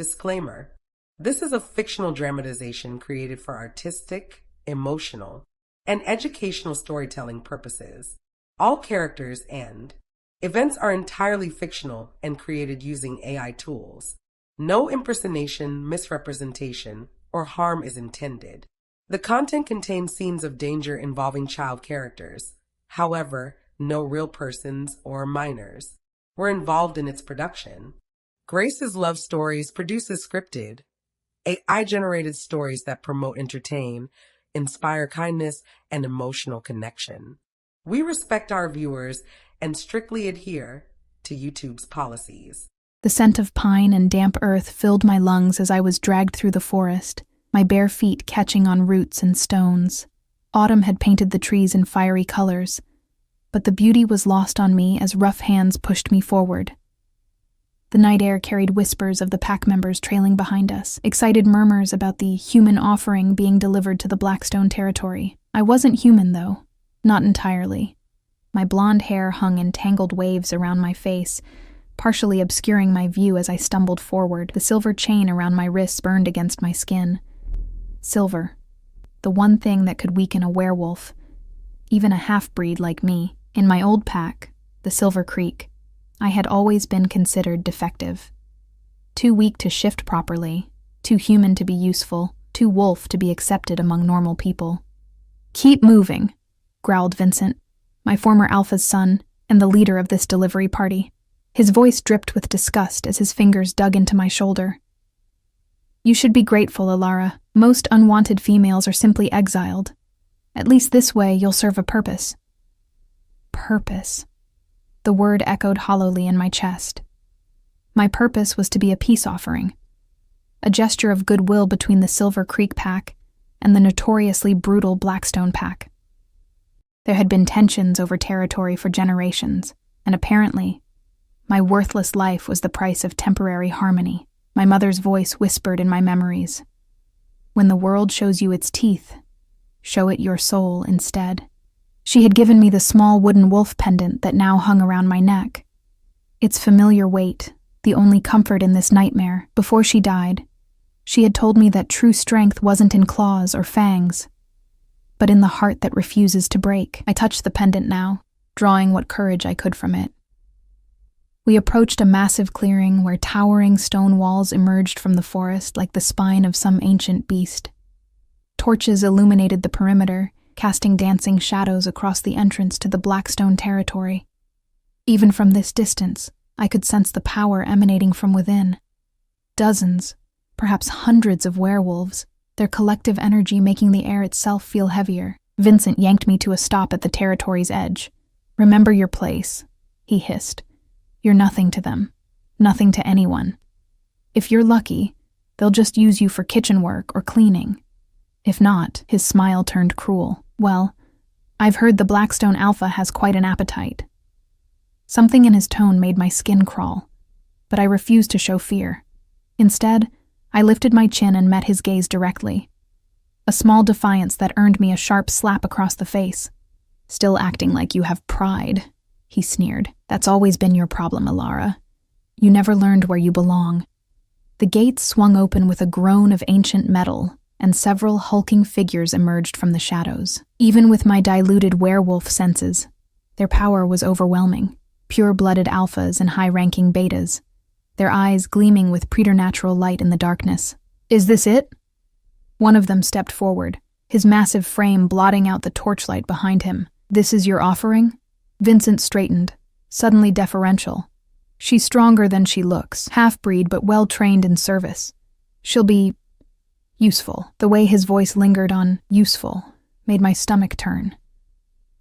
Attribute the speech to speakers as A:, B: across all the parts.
A: Disclaimer: this is a fictional dramatization created for artistic, emotional, and educational storytelling purposes. All characters and events are entirely fictional and created using AI tools. No impersonation, misrepresentation, or harm is intended. The content contains scenes of danger involving child characters. However, no real persons or minors were involved in its production. Grace's Love Stories produces scripted, AI-generated stories that promote, entertain, inspire kindness, and emotional connection. We respect our viewers and strictly adhere to YouTube's policies.
B: The scent of pine and damp earth filled my lungs as I was dragged through the forest, my bare feet catching on roots and stones. Autumn had painted the trees in fiery colors, but the beauty was lost on me as rough hands pushed me forward. The night air carried whispers of the pack members trailing behind us, excited murmurs about the human offering being delivered to the Blackstone territory. I wasn't human, though. Not entirely. My blonde hair hung in tangled waves around my face, partially obscuring my view as I stumbled forward. The silver chain around my wrists burned against my skin. Silver. The one thing that could weaken a werewolf, even a half-breed like me. In my old pack, the Silver Creek, I had always been considered defective. Too weak to shift properly, too human to be useful, too wolf to be accepted among normal people. "Keep moving," growled Vincent, my former alpha's son and the leader of this delivery party. His voice dripped with disgust as his fingers dug into my shoulder. "You should be grateful, Alara. Most unwanted females are simply exiled. At least this way you'll serve a purpose." Purpose. The word echoed hollowly in my chest. My purpose was to be a peace offering, a gesture of goodwill between the Silver Creek pack and the notoriously brutal Blackstone pack. There had been tensions over territory for generations, and apparently, my worthless life was the price of temporary harmony. My mother's voice whispered in my memories. "When the world shows you its teeth, show it your soul instead." She had given me the small wooden wolf pendant that now hung around my neck. Its familiar weight, the only comfort in this nightmare. Before she died, she had told me that true strength wasn't in claws or fangs, but in the heart that refuses to break. I touched the pendant now, drawing what courage I could from it. We approached a massive clearing where towering stone walls emerged from the forest like the spine of some ancient beast. Torches illuminated the perimeter, casting dancing shadows across the entrance to the Blackstone territory. Even from this distance, I could sense the power emanating from within. Dozens, perhaps hundreds of werewolves, their collective energy making the air itself feel heavier. Vincent yanked me to a stop at the territory's edge. "Remember your place," he hissed. "You're nothing to them. Nothing to anyone. If you're lucky, they'll just use you for kitchen work or cleaning. If not," his smile turned cruel, "well, I've heard the Blackstone Alpha has quite an appetite." Something in his tone made my skin crawl, but I refused to show fear. Instead, I lifted my chin and met his gaze directly. A small defiance that earned me a sharp slap across the face. "Still acting like you have pride," he sneered. "That's always been your problem, Alara. You never learned where you belong." The gates swung open with a groan of ancient metal, and several hulking figures emerged from the shadows. Even with my diluted werewolf senses, their power was overwhelming. Pure-blooded alphas and high-ranking betas, their eyes gleaming with preternatural light in the darkness. "Is this it?" One of them stepped forward, his massive frame blotting out the torchlight behind him. "This is your offering?" Vincent straightened, suddenly deferential. "She's stronger than she looks, half-breed but well-trained in service. She'll be useful." The way his voice lingered on useful made my stomach turn.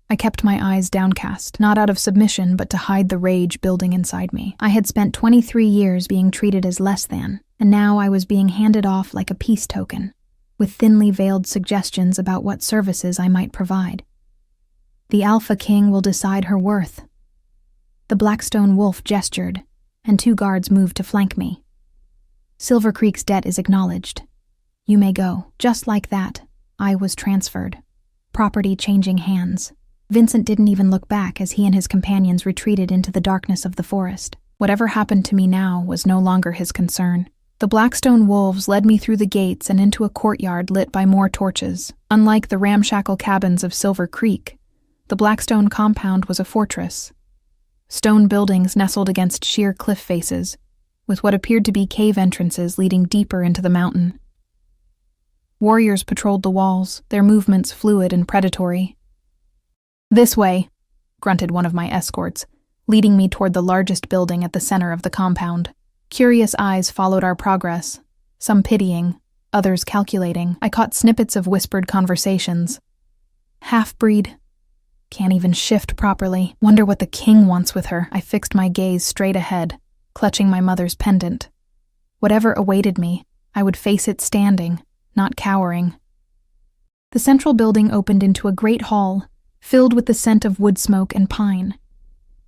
B: I kept my eyes downcast, not out of submission but to hide the rage building inside me. I had spent 23 years being treated as less than, and now I was being handed off like a peace token, with thinly veiled suggestions about what services I might provide. "The Alpha King will decide her worth." The Blackstone wolf gestured, and 2 guards moved to flank me. "Silver Creek's debt is acknowledged. You may go." Just like that, I was transferred. Property changing hands. Vincent didn't even look back as he and his companions retreated into the darkness of the forest. Whatever happened to me now was no longer his concern. The Blackstone wolves led me through the gates and into a courtyard lit by more torches. Unlike the ramshackle cabins of Silver Creek, the Blackstone compound was a fortress. Stone buildings nestled against sheer cliff faces, with what appeared to be cave entrances leading deeper into the mountain. Warriors patrolled the walls, their movements fluid and predatory. "This way," grunted one of my escorts, leading me toward the largest building at the center of the compound. Curious eyes followed our progress, some pitying, others calculating. I caught snippets of whispered conversations. "Half-breed. Can't even shift properly. Wonder what the king wants with her." I fixed my gaze straight ahead, clutching my mother's pendant. Whatever awaited me, I would face it standing, not cowering. The central building opened into a great hall, filled with the scent of wood smoke and pine.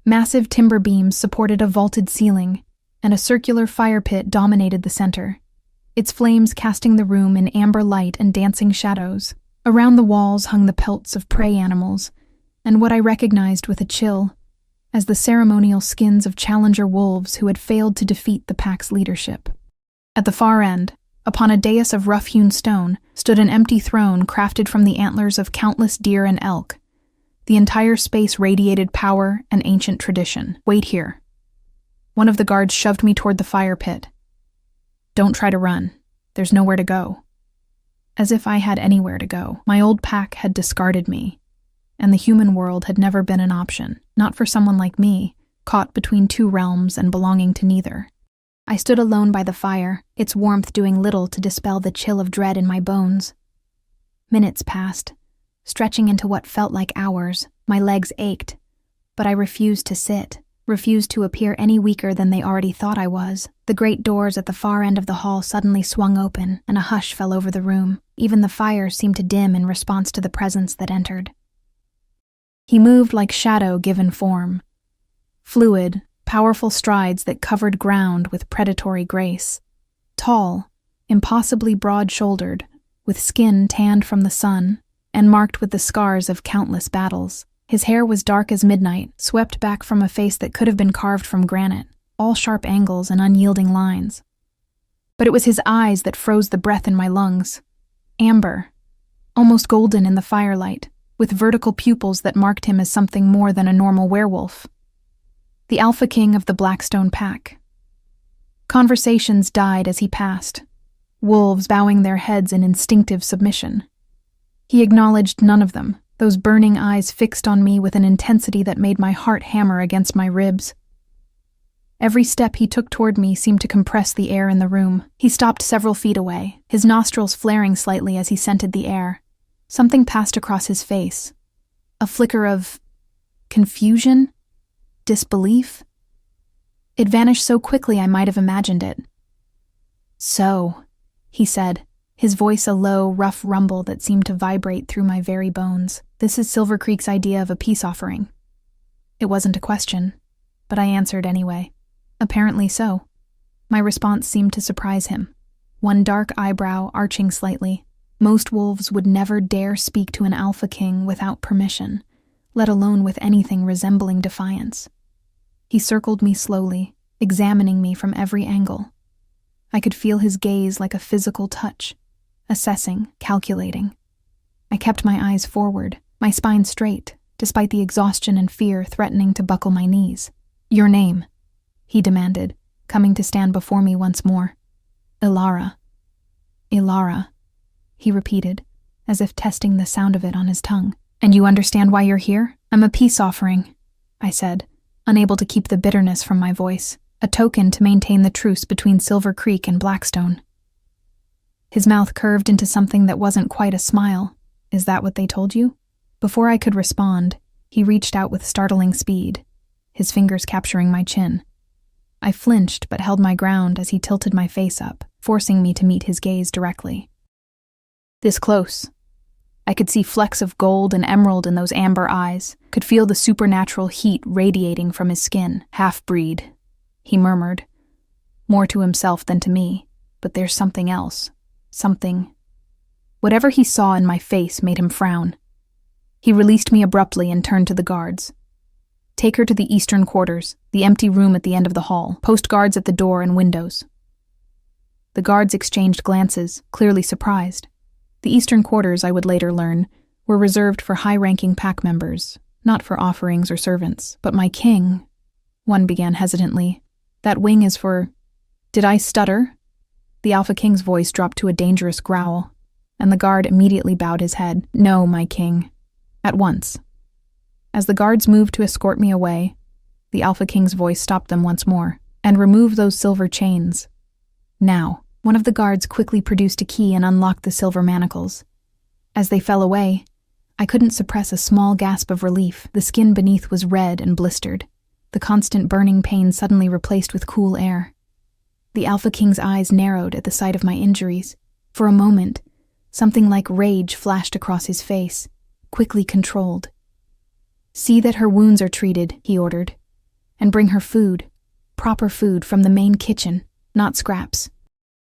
B: Massive timber beams supported a vaulted ceiling, and a circular fire pit dominated the center, its flames casting the room in amber light and dancing shadows. Around the walls hung the pelts of prey animals, and what I recognized with a chill as the ceremonial skins of challenger wolves who had failed to defeat the pack's leadership. At the far end, upon a dais of rough-hewn stone, stood an empty throne crafted from the antlers of countless deer and elk. The entire space radiated power and ancient tradition. "Wait here." One of the guards shoved me toward the fire pit. "Don't try to run. There's nowhere to go." As if I had anywhere to go. My old pack had discarded me, and the human world had never been an option, not for someone like me, caught between two realms and belonging to neither. I stood alone by the fire, its warmth doing little to dispel the chill of dread in my bones. Minutes passed, stretching into what felt like hours. My legs ached, but I refused to sit, refused to appear any weaker than they already thought I was. The great doors at the far end of the hall suddenly swung open, and a hush fell over the room. Even the fire seemed to dim in response to the presence that entered. He moved like shadow given form. Fluid, powerful strides that covered ground with predatory grace. Tall, impossibly broad-shouldered, with skin tanned from the sun, and marked with the scars of countless battles. His hair was dark as midnight, swept back from a face that could have been carved from granite, all sharp angles and unyielding lines. But it was his eyes that froze the breath in my lungs. Amber, almost golden in the firelight, with vertical pupils that marked him as something more than a normal werewolf. The Alpha King of the Blackstone Pack. Conversations died as he passed, wolves bowing their heads in instinctive submission. He acknowledged none of them, those burning eyes fixed on me with an intensity that made my heart hammer against my ribs. Every step he took toward me seemed to compress the air in the room. He stopped several feet away, his nostrils flaring slightly as he scented the air. Something passed across his face. A flicker of confusion? Disbelief? It vanished so quickly I might have imagined it. "So," he said, his voice a low, rough rumble that seemed to vibrate through my very bones. "This is Silver Creek's idea of a peace offering." It wasn't a question, but I answered anyway. Apparently so. My response seemed to surprise him, one dark eyebrow arching slightly. Most wolves would never dare speak to an Alpha King without permission, let alone with anything resembling defiance. He circled me slowly, examining me from every angle. I could feel his gaze like a physical touch, assessing, calculating. I kept my eyes forward, my spine straight, despite the exhaustion and fear threatening to buckle my knees. "Your name?" he demanded, coming to stand before me once more. "Ilara." "Ilara," he repeated, as if testing the sound of it on his tongue. "And you understand why you're here?" "I'm a peace offering," I said, unable to keep the bitterness from my voice. "A token to maintain the truce between Silver Creek and Blackstone." His mouth curved into something that wasn't quite a smile. "Is that what they told you?" Before I could respond, he reached out with startling speed, his fingers capturing my chin. I flinched but held my ground as he tilted my face up, forcing me to meet his gaze directly. This close, I could see flecks of gold and emerald in those amber eyes, could feel the supernatural heat radiating from his skin. "Half-breed," he murmured, more to himself than to me, "but there's something else. Something." Whatever he saw in my face made him frown. He released me abruptly and turned to the guards. "Take her to the eastern quarters, the empty room at the end of the hall. Post guards at the door and windows." The guards exchanged glances, clearly surprised. The eastern quarters, I would later learn, were reserved for high-ranking pack members, not for offerings or servants. But my king, one began hesitantly. That wing is for... Did I stutter? The Alpha King's voice dropped to a dangerous growl, and the guard immediately bowed his head. No, my king. At once. As the guards moved to escort me away, the Alpha King's voice stopped them once more. And remove those silver chains. Now. One of the guards quickly produced a key and unlocked the silver manacles. As they fell away, I couldn't suppress a small gasp of relief. The skin beneath was red and blistered, the constant burning pain suddenly replaced with cool air. The Alpha King's eyes narrowed at the sight of my injuries. For a moment, something like rage flashed across his face, quickly controlled. See that her wounds are treated, he ordered, and bring her food, proper food from the main kitchen, not scraps.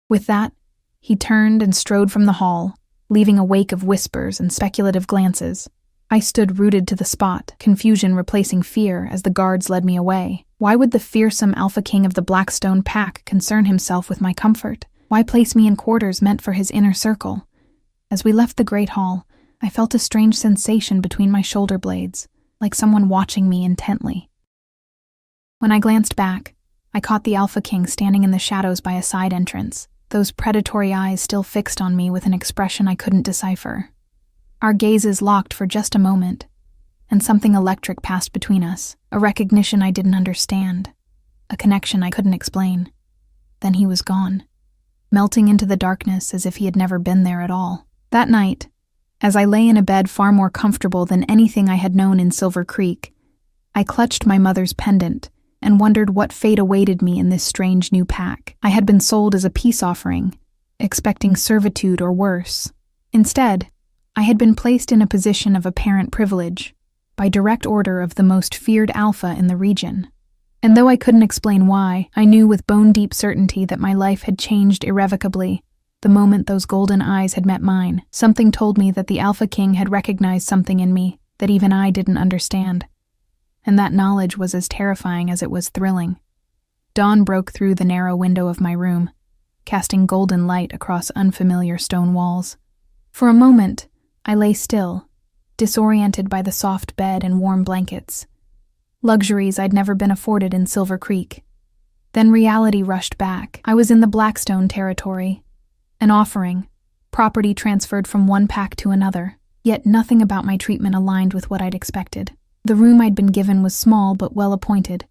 B: With that, he turned and strode from the hall, leaving a wake of whispers and speculative glances. I stood rooted to the spot, confusion replacing fear as the guards led me away. Why would the fearsome Alpha King of the Blackstone Pack concern himself with my comfort? Why place me in quarters meant for his inner circle? As we left the great hall, I felt a strange sensation between my shoulder blades, like someone watching me intently. When I glanced back, I caught the Alpha King standing in the shadows by a side entrance, those predatory eyes still fixed on me with an expression I couldn't decipher. Our gazes locked for just a moment, and something electric passed between us, a recognition I didn't understand, a connection I couldn't explain. Then he was gone, melting into the darkness as if he had never been there at all. That night, as I lay in a bed far more comfortable than anything I had known in Silver Creek, I clutched my mother's pendant and wondered what fate awaited me in this strange new pack. I had been sold as a peace offering, expecting servitude or worse. Instead, I had been placed in a position of apparent privilege, by direct order of the most feared alpha in the region. And though I couldn't explain why, I knew with bone-deep certainty that my life had changed irrevocably the moment those golden eyes had met mine. Something told me that the Alpha King had recognized something in me that even I didn't understand. And that knowledge was as terrifying as it was thrilling. Dawn broke through the narrow window of my room, casting golden light across unfamiliar stone walls. For a moment, I lay still, disoriented by the soft bed and warm blankets, luxuries I'd never been afforded in Silver Creek. Then reality rushed back. I was in the Blackstone territory, an offering, property transferred from one pack to another, yet nothing about my treatment aligned with what I'd expected. The room I'd been given was small but well-appointed,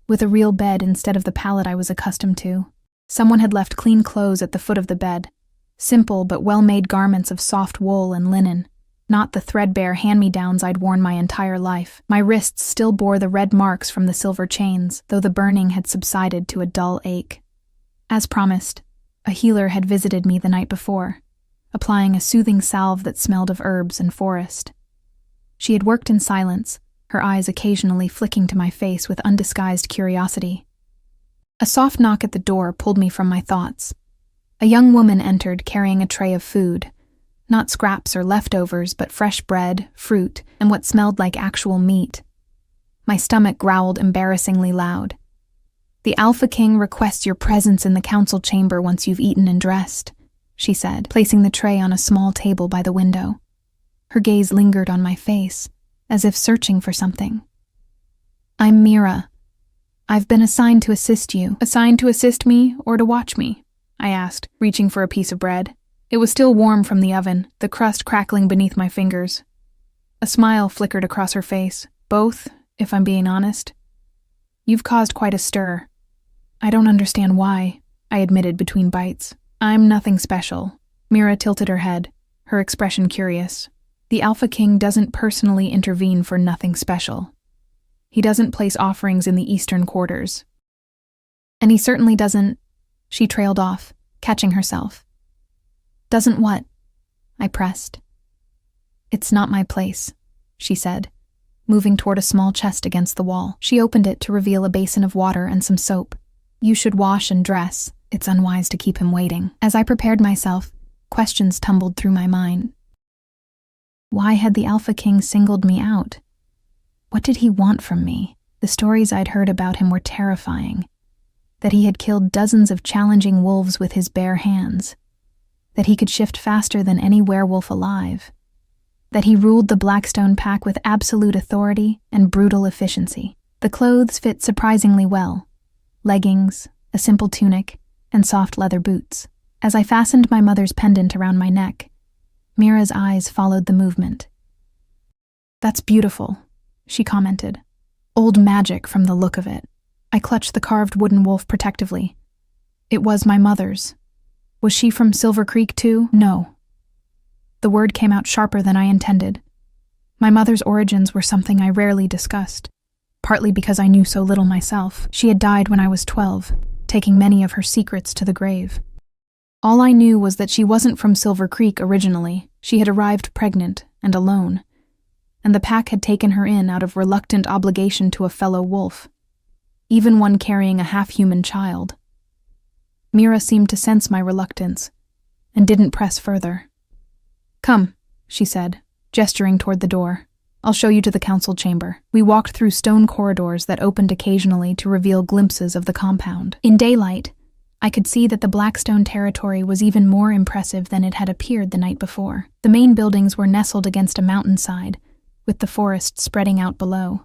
B: with a real bed instead of the pallet I was accustomed to. Someone had left clean clothes at the foot of the bed, simple but well-made garments of soft wool and linen, not the threadbare hand-me-downs I'd worn my entire life. My wrists still bore the red marks from the silver chains, though the burning had subsided to a dull ache. As promised, a healer had visited me the night before, applying a soothing salve that smelled of herbs and forest. She had worked in silence, her eyes occasionally flicking to my face with undisguised curiosity. A soft knock at the door pulled me from my thoughts. A young woman entered carrying a tray of food, not scraps or leftovers, but fresh bread, fruit, and what smelled like actual meat. My stomach growled embarrassingly loud. "The Alpha King requests your presence in the council chamber once you've eaten and dressed," she said, placing the tray on a small table by the window. Her gaze lingered on my face, as if searching for something. "I'm Mira. I've been assigned to assist you." "Assigned to assist me or to watch me?" I asked, reaching for a piece of bread. It was still warm from the oven, the crust crackling beneath my fingers. A smile flickered across her face. "Both, if I'm being honest. You've caused quite a stir." "I don't understand why," I admitted between bites. "I'm nothing special." Mira tilted her head, her expression curious. "The Alpha King doesn't personally intervene for nothing special. He doesn't place offerings in the eastern quarters. And he certainly doesn't..." She trailed off, catching herself. "Doesn't what?" I pressed. "It's not my place," she said, moving toward a small chest against the wall. She opened it to reveal a basin of water and some soap. "You should wash and dress. It's unwise to keep him waiting." As I prepared myself, questions tumbled through my mind. Why had the Alpha King singled me out? What did he want from me? The stories I'd heard about him were terrifying. that he had killed dozens of challenging wolves with his bare hands, that he could shift faster than any werewolf alive, that he ruled the Blackstone pack with absolute authority and brutal efficiency. The clothes fit surprisingly well: leggings, a simple tunic, and soft leather boots. As I fastened my mother's pendant around my neck, Mira's eyes followed the movement. "That's beautiful," she commented. "Old magic from the look of it." I clutched the carved wooden wolf protectively. It was my mother's. Was she from Silver Creek too? No. The word came out sharper than I intended. My mother's origins were something I rarely discussed, partly because I knew so little myself. She had died when I was 12, taking many of her secrets to the grave. All I knew was that she wasn't from Silver Creek originally. She had arrived pregnant and alone, and the pack had taken her in out of reluctant obligation to a fellow wolf, even one carrying a half-human child. Mira seemed to sense my reluctance and didn't press further. "Come," she said, gesturing toward the door. "I'll show you to the council chamber." We walked through stone corridors that opened occasionally to reveal glimpses of the compound. In daylight, I could see that the Blackstone territory was even more impressive than it had appeared the night before. The main buildings were nestled against a mountainside, with the forest spreading out below.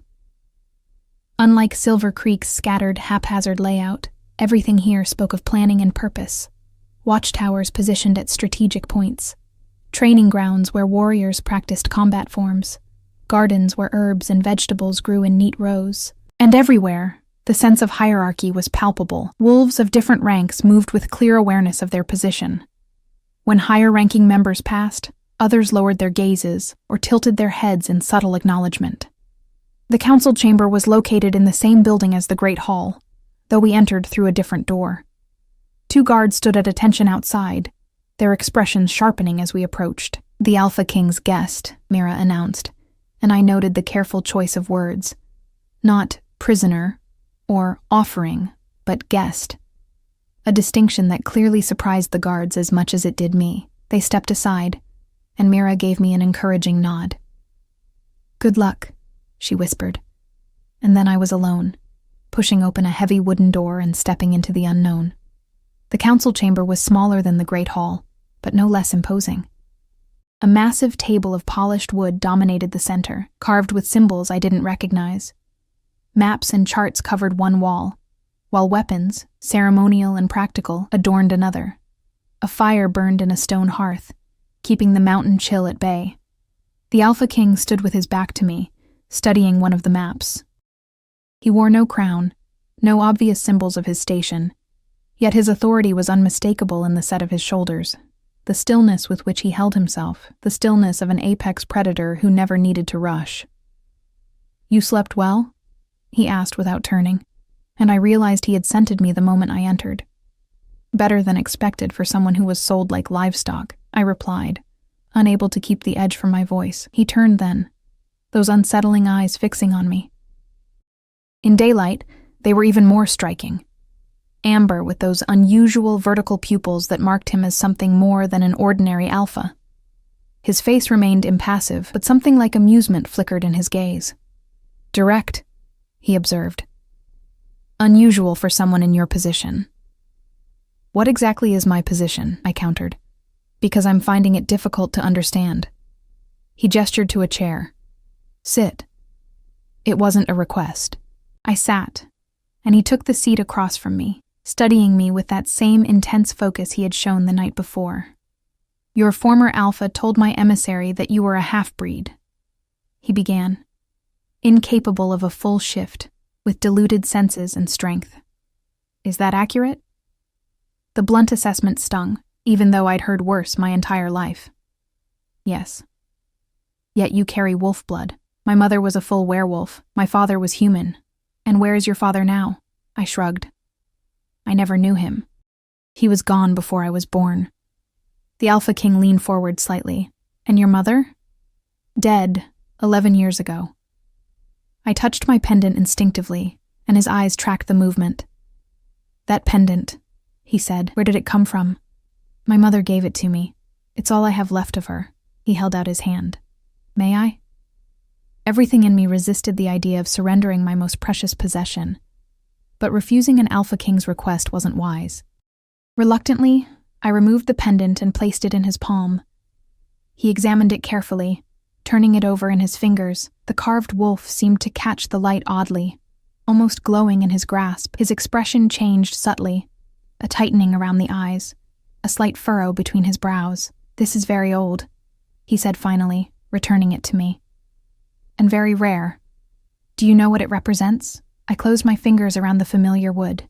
B: Unlike Silver Creek's scattered, haphazard layout, everything here spoke of planning and purpose. Watchtowers positioned at strategic points, training grounds where warriors practiced combat forms, gardens where herbs and vegetables grew in neat rows. And everywhere, the sense of hierarchy was palpable. Wolves of different ranks moved with clear awareness of their position. When higher-ranking members passed, others lowered their gazes or tilted their heads in subtle acknowledgement. The council chamber was located in the same building as the Great Hall, though we entered through a different door. 2 guards stood at attention outside, their expressions sharpening as we approached. "The Alpha King's guest," Mira announced, and I noted the careful choice of words. Not prisoner or offering, but guest. A distinction that clearly surprised the guards as much as it did me. They stepped aside, and Mira gave me an encouraging nod. "Good luck," she whispered. And then I was alone, pushing open a heavy wooden door and stepping into the unknown. The council chamber was smaller than the Great Hall, but no less imposing. A massive table of polished wood dominated the center, carved with symbols I didn't recognize. Maps and charts covered one wall, while weapons, ceremonial and practical, adorned another. A fire burned in a stone hearth, keeping the mountain chill at bay. The Alpha King stood with his back to me, studying one of the maps. He wore no crown, no obvious symbols of his station, yet his authority was unmistakable in the set of his shoulders, the stillness with which he held himself, the stillness of an apex predator who never needed to rush. "You slept well?" he asked without turning, and I realized he had scented me the moment I entered. "Better than expected for someone who was sold like livestock," I replied, unable to keep the edge from my voice. He turned then, those unsettling eyes fixing on me. In daylight, they were even more striking. Amber with those unusual vertical pupils that marked him as something more than an ordinary alpha. His face remained impassive, but something like amusement flickered in his gaze. "Direct," he observed. "Unusual for someone in your position." "What exactly is my position?" I countered, "because I'm finding it difficult to understand." He gestured to a chair. "Sit." It wasn't a request. I sat, and he took the seat across from me, studying me with that same intense focus he had shown the night before. "Your former alpha told my emissary that you were a half-breed," he began, "incapable of a full shift, with diluted senses and strength. Is that accurate?" The blunt assessment stung, even though I'd heard worse my entire life. "Yes." "Yet you carry wolf blood. My mother was a full werewolf. My father was human. And where is your father now?" I shrugged. "I never knew him. He was gone before I was born." The Alpha King leaned forward slightly. "And your mother?" "Dead, 11 years ago." I touched my pendant instinctively, and his eyes tracked the movement. "That pendant," he said. "Where did it come from?" "My mother gave it to me. It's all I have left of her." He held out his hand. "May I?" Everything in me resisted the idea of surrendering my most precious possession. but refusing an Alpha King's request wasn't wise. Reluctantly, I removed the pendant and placed it in his palm. He examined it carefully, turning it over in his fingers. The carved wolf seemed to catch the light oddly, almost glowing in his grasp. His expression changed subtly, a tightening around the eyes, a slight furrow between his brows. "This is very old," he said finally, returning it to me. "And very rare. Do you know what it represents?" I closed my fingers around the familiar wood.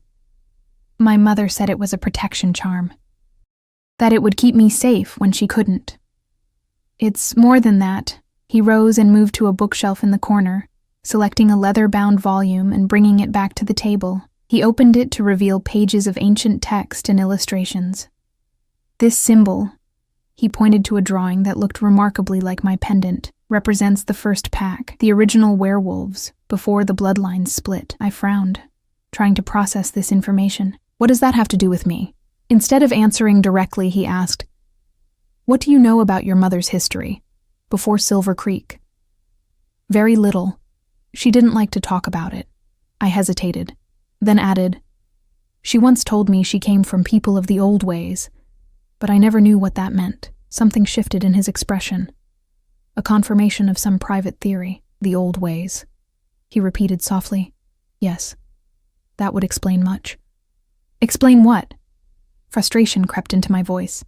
B: "My mother said it was a protection charm. That it would keep me safe when she couldn't." "It's more than that." He rose and moved to a bookshelf in the corner, selecting a leather-bound volume and bringing it back to the table. He opened it to reveal pages of ancient text and illustrations. "This symbol," he pointed to a drawing that looked remarkably like my pendant, "represents the first pack, the original werewolves, before the bloodlines split." I frowned, trying to process this information. "What does that have to do with me?" Instead of answering directly, he asked, "What do you know about your mother's history, before Silver Creek?" "Very little. She didn't like to talk about it." I hesitated, then added, "She once told me she came from people of the old ways, but I never knew what that meant." Something shifted in his expression, a confirmation of some private theory. "The old ways," he repeated softly. "Yes, that would explain much." "Explain what?" Frustration crept into my voice.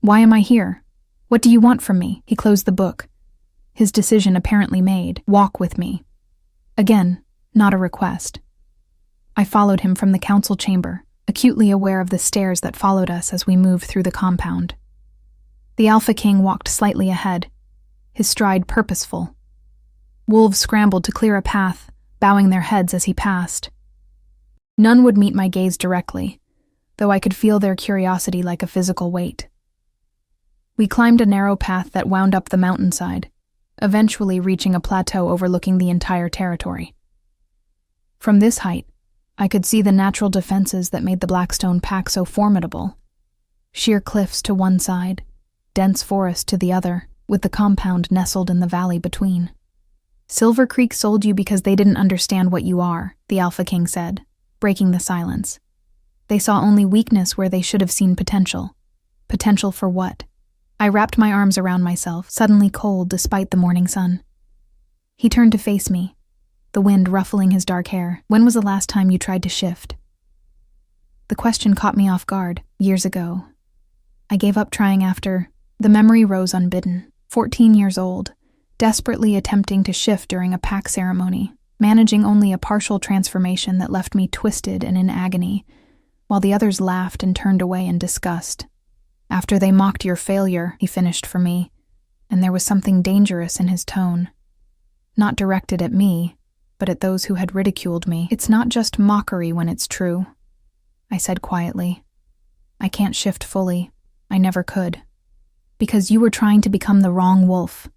B: "Why am I here? What do you want from me?" He closed the book, his decision apparently made. "Walk with me." Again, not a request. I followed him from the council chamber, acutely aware of the stares that followed us as we moved through the compound. The Alpha King walked slightly ahead, his stride purposeful. Wolves scrambled to clear a path, bowing their heads as he passed. None would meet my gaze directly, though I could feel their curiosity like a physical weight. We climbed a narrow path that wound up the mountainside, eventually reaching a plateau overlooking the entire territory. From this height, I could see the natural defenses that made the Blackstone Pack so formidable. Sheer cliffs to one side, dense forest to the other, with the compound nestled in the valley between. "Silver Creek sold you because they didn't understand what you are," the Alpha King said, breaking the silence. "They saw only weakness where they should have seen potential." Potential for what? I wrapped my arms around myself, suddenly cold despite the morning sun. He turned to face me, the wind ruffling his dark hair. "When was the last time you tried to shift?" The question caught me off guard. "Years ago. I gave up trying after..." The memory rose unbidden. 14 years old, desperately attempting to shift during a pack ceremony, managing only a partial transformation that left me twisted and in agony, while the others laughed and turned away in disgust. "After they mocked your failure," he finished for me, and there was something dangerous in his tone. Not directed at me, but at those who had ridiculed me. "It's not just mockery when it's true," I said quietly. "I can't shift fully. I never could. Because you were trying to become the wrong wolf."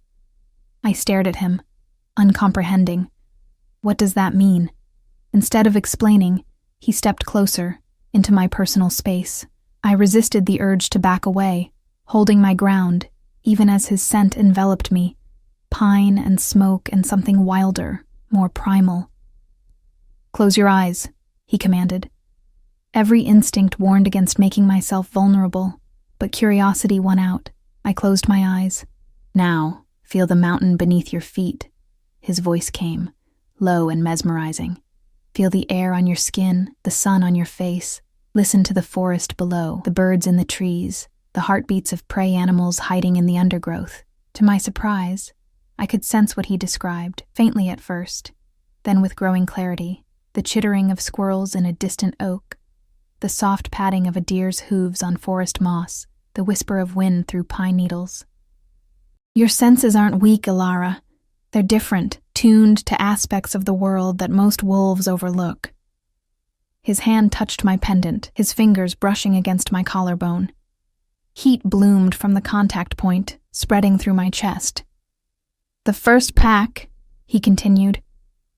B: I stared at him, uncomprehending. What does that mean? Instead of explaining, he stepped closer, into my personal space. I resisted the urge to back away, holding my ground, even as his scent enveloped me, pine and smoke and something wilder, more primal. "Close your eyes," he commanded. Every instinct warned against making myself vulnerable, but curiosity won out. I closed my eyes. "Now, feel the mountain beneath your feet," his voice came, low and mesmerizing. "Feel the air on your skin, the sun on your face. Listen to the forest below, the birds in the trees, the heartbeats of prey animals hiding in the undergrowth." To my surprise, I could sense what he described, faintly at first, then with growing clarity, the chittering of squirrels in a distant oak, the soft padding of a deer's hooves on forest moss, the whisper of wind through pine needles. "Your senses aren't weak, Ilara. They're different, tuned to aspects of the world that most wolves overlook." His hand touched my pendant, his fingers brushing against my collarbone. Heat bloomed from the contact point, spreading through my chest. "The first pack," he continued,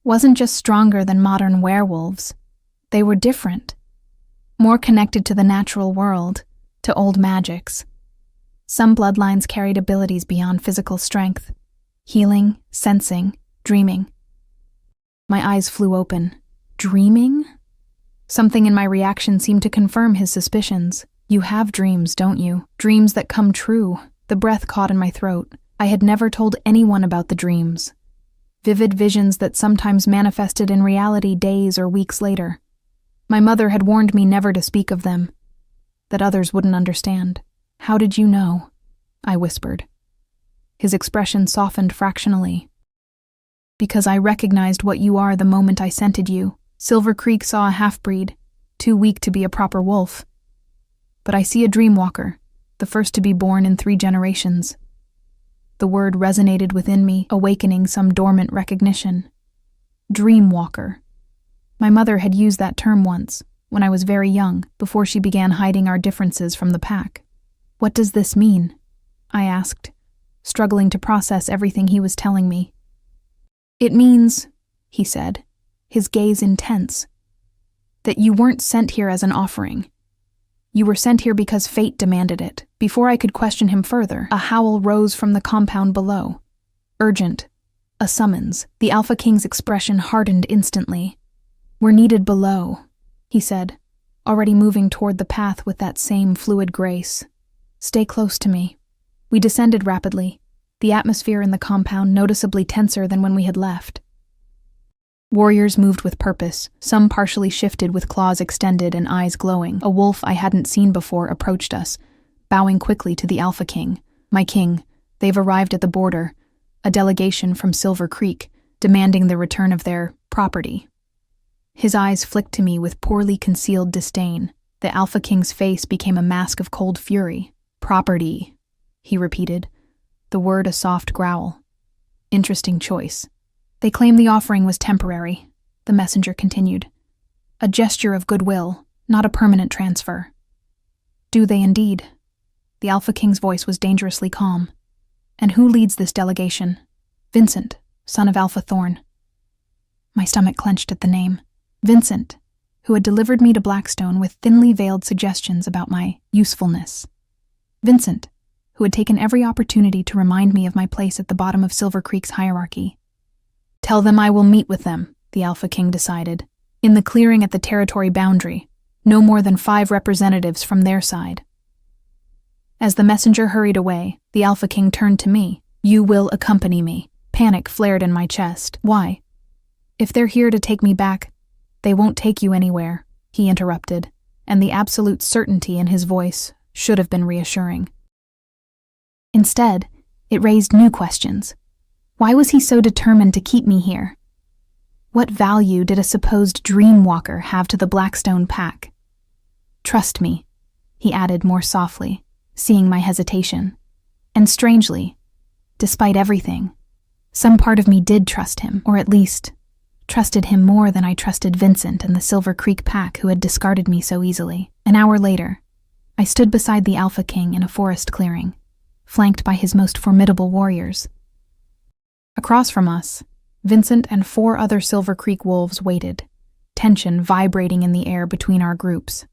B: "wasn't just stronger than modern werewolves. They were different, more connected to the natural world, to old magics. Some bloodlines carried abilities beyond physical strength, healing, sensing, dreaming." My eyes flew open. Dreaming? Something in my reaction seemed to confirm his suspicions. You have dreams, don't you? Dreams that come true. The breath caught in my throat. I had never told anyone about the dreams. Vivid visions that sometimes manifested in reality days or weeks later. My mother had warned me never to speak of them, that others wouldn't understand. How did you know? I whispered. His expression softened fractionally. Because I recognized what you are the moment I scented you. Silver Creek saw a half-breed, too weak to be a proper wolf. But I see a dreamwalker, the first to be born in 3 generations. The word resonated within me, awakening some dormant recognition. Dreamwalker. My mother had used that term once, when I was very young, before she began hiding our differences from the pack. What does this mean? I asked, struggling to process everything he was telling me. It means, he said, his gaze intense, that you weren't sent here as an offering. You were sent here because fate demanded it. Before I could question him further, a howl rose from the compound below. Urgent. A summons. The Alpha King's expression hardened instantly. We're needed below, he said, already moving toward the path with that same fluid grace. Stay close to me. We descended rapidly, the atmosphere in the compound noticeably tenser than when we had left. Warriors moved with purpose, some partially shifted with claws extended and eyes glowing. A wolf I hadn't seen before approached us, bowing quickly to the Alpha King. My king, they've arrived at the border, a delegation from Silver Creek, demanding the return of their property. His eyes flicked to me with poorly concealed disdain. The Alpha King's face became a mask of cold fury. Property, he repeated, the word a soft growl. Interesting choice. They claim the offering was temporary, the messenger continued. A gesture of goodwill, not a permanent transfer. Do they indeed? The Alpha King's voice was dangerously calm. And who leads this delegation? Vincent, son of Alpha Thorn. My stomach clenched at the name. Vincent, who had delivered me to Blackstone with thinly veiled suggestions about my usefulness. Vincent, who had taken every opportunity to remind me of my place at the bottom of Silver Creek's hierarchy. Tell them I will meet with them, the Alpha King decided. In the clearing at the territory boundary, no more than 5 representatives from their side. As the messenger hurried away, the Alpha King turned to me. You will accompany me. Panic flared in my chest. Why? If they're here to take me back, they won't take you anywhere, he interrupted, and the absolute certainty in his voice should have been reassuring. Instead, it raised new questions. Why was he so determined to keep me here? What value did a supposed dreamwalker have to the Blackstone pack? Trust me, he added more softly, seeing my hesitation. And strangely, despite everything, some part of me did trust him, or at least trusted him more than I trusted Vincent and the Silver Creek pack who had discarded me so easily. An hour later, I stood beside the Alpha King in a forest clearing, flanked by his most formidable warriors. Across from us, Vincent and 4 other Silver Creek wolves waited, tension vibrating in the air between our groups.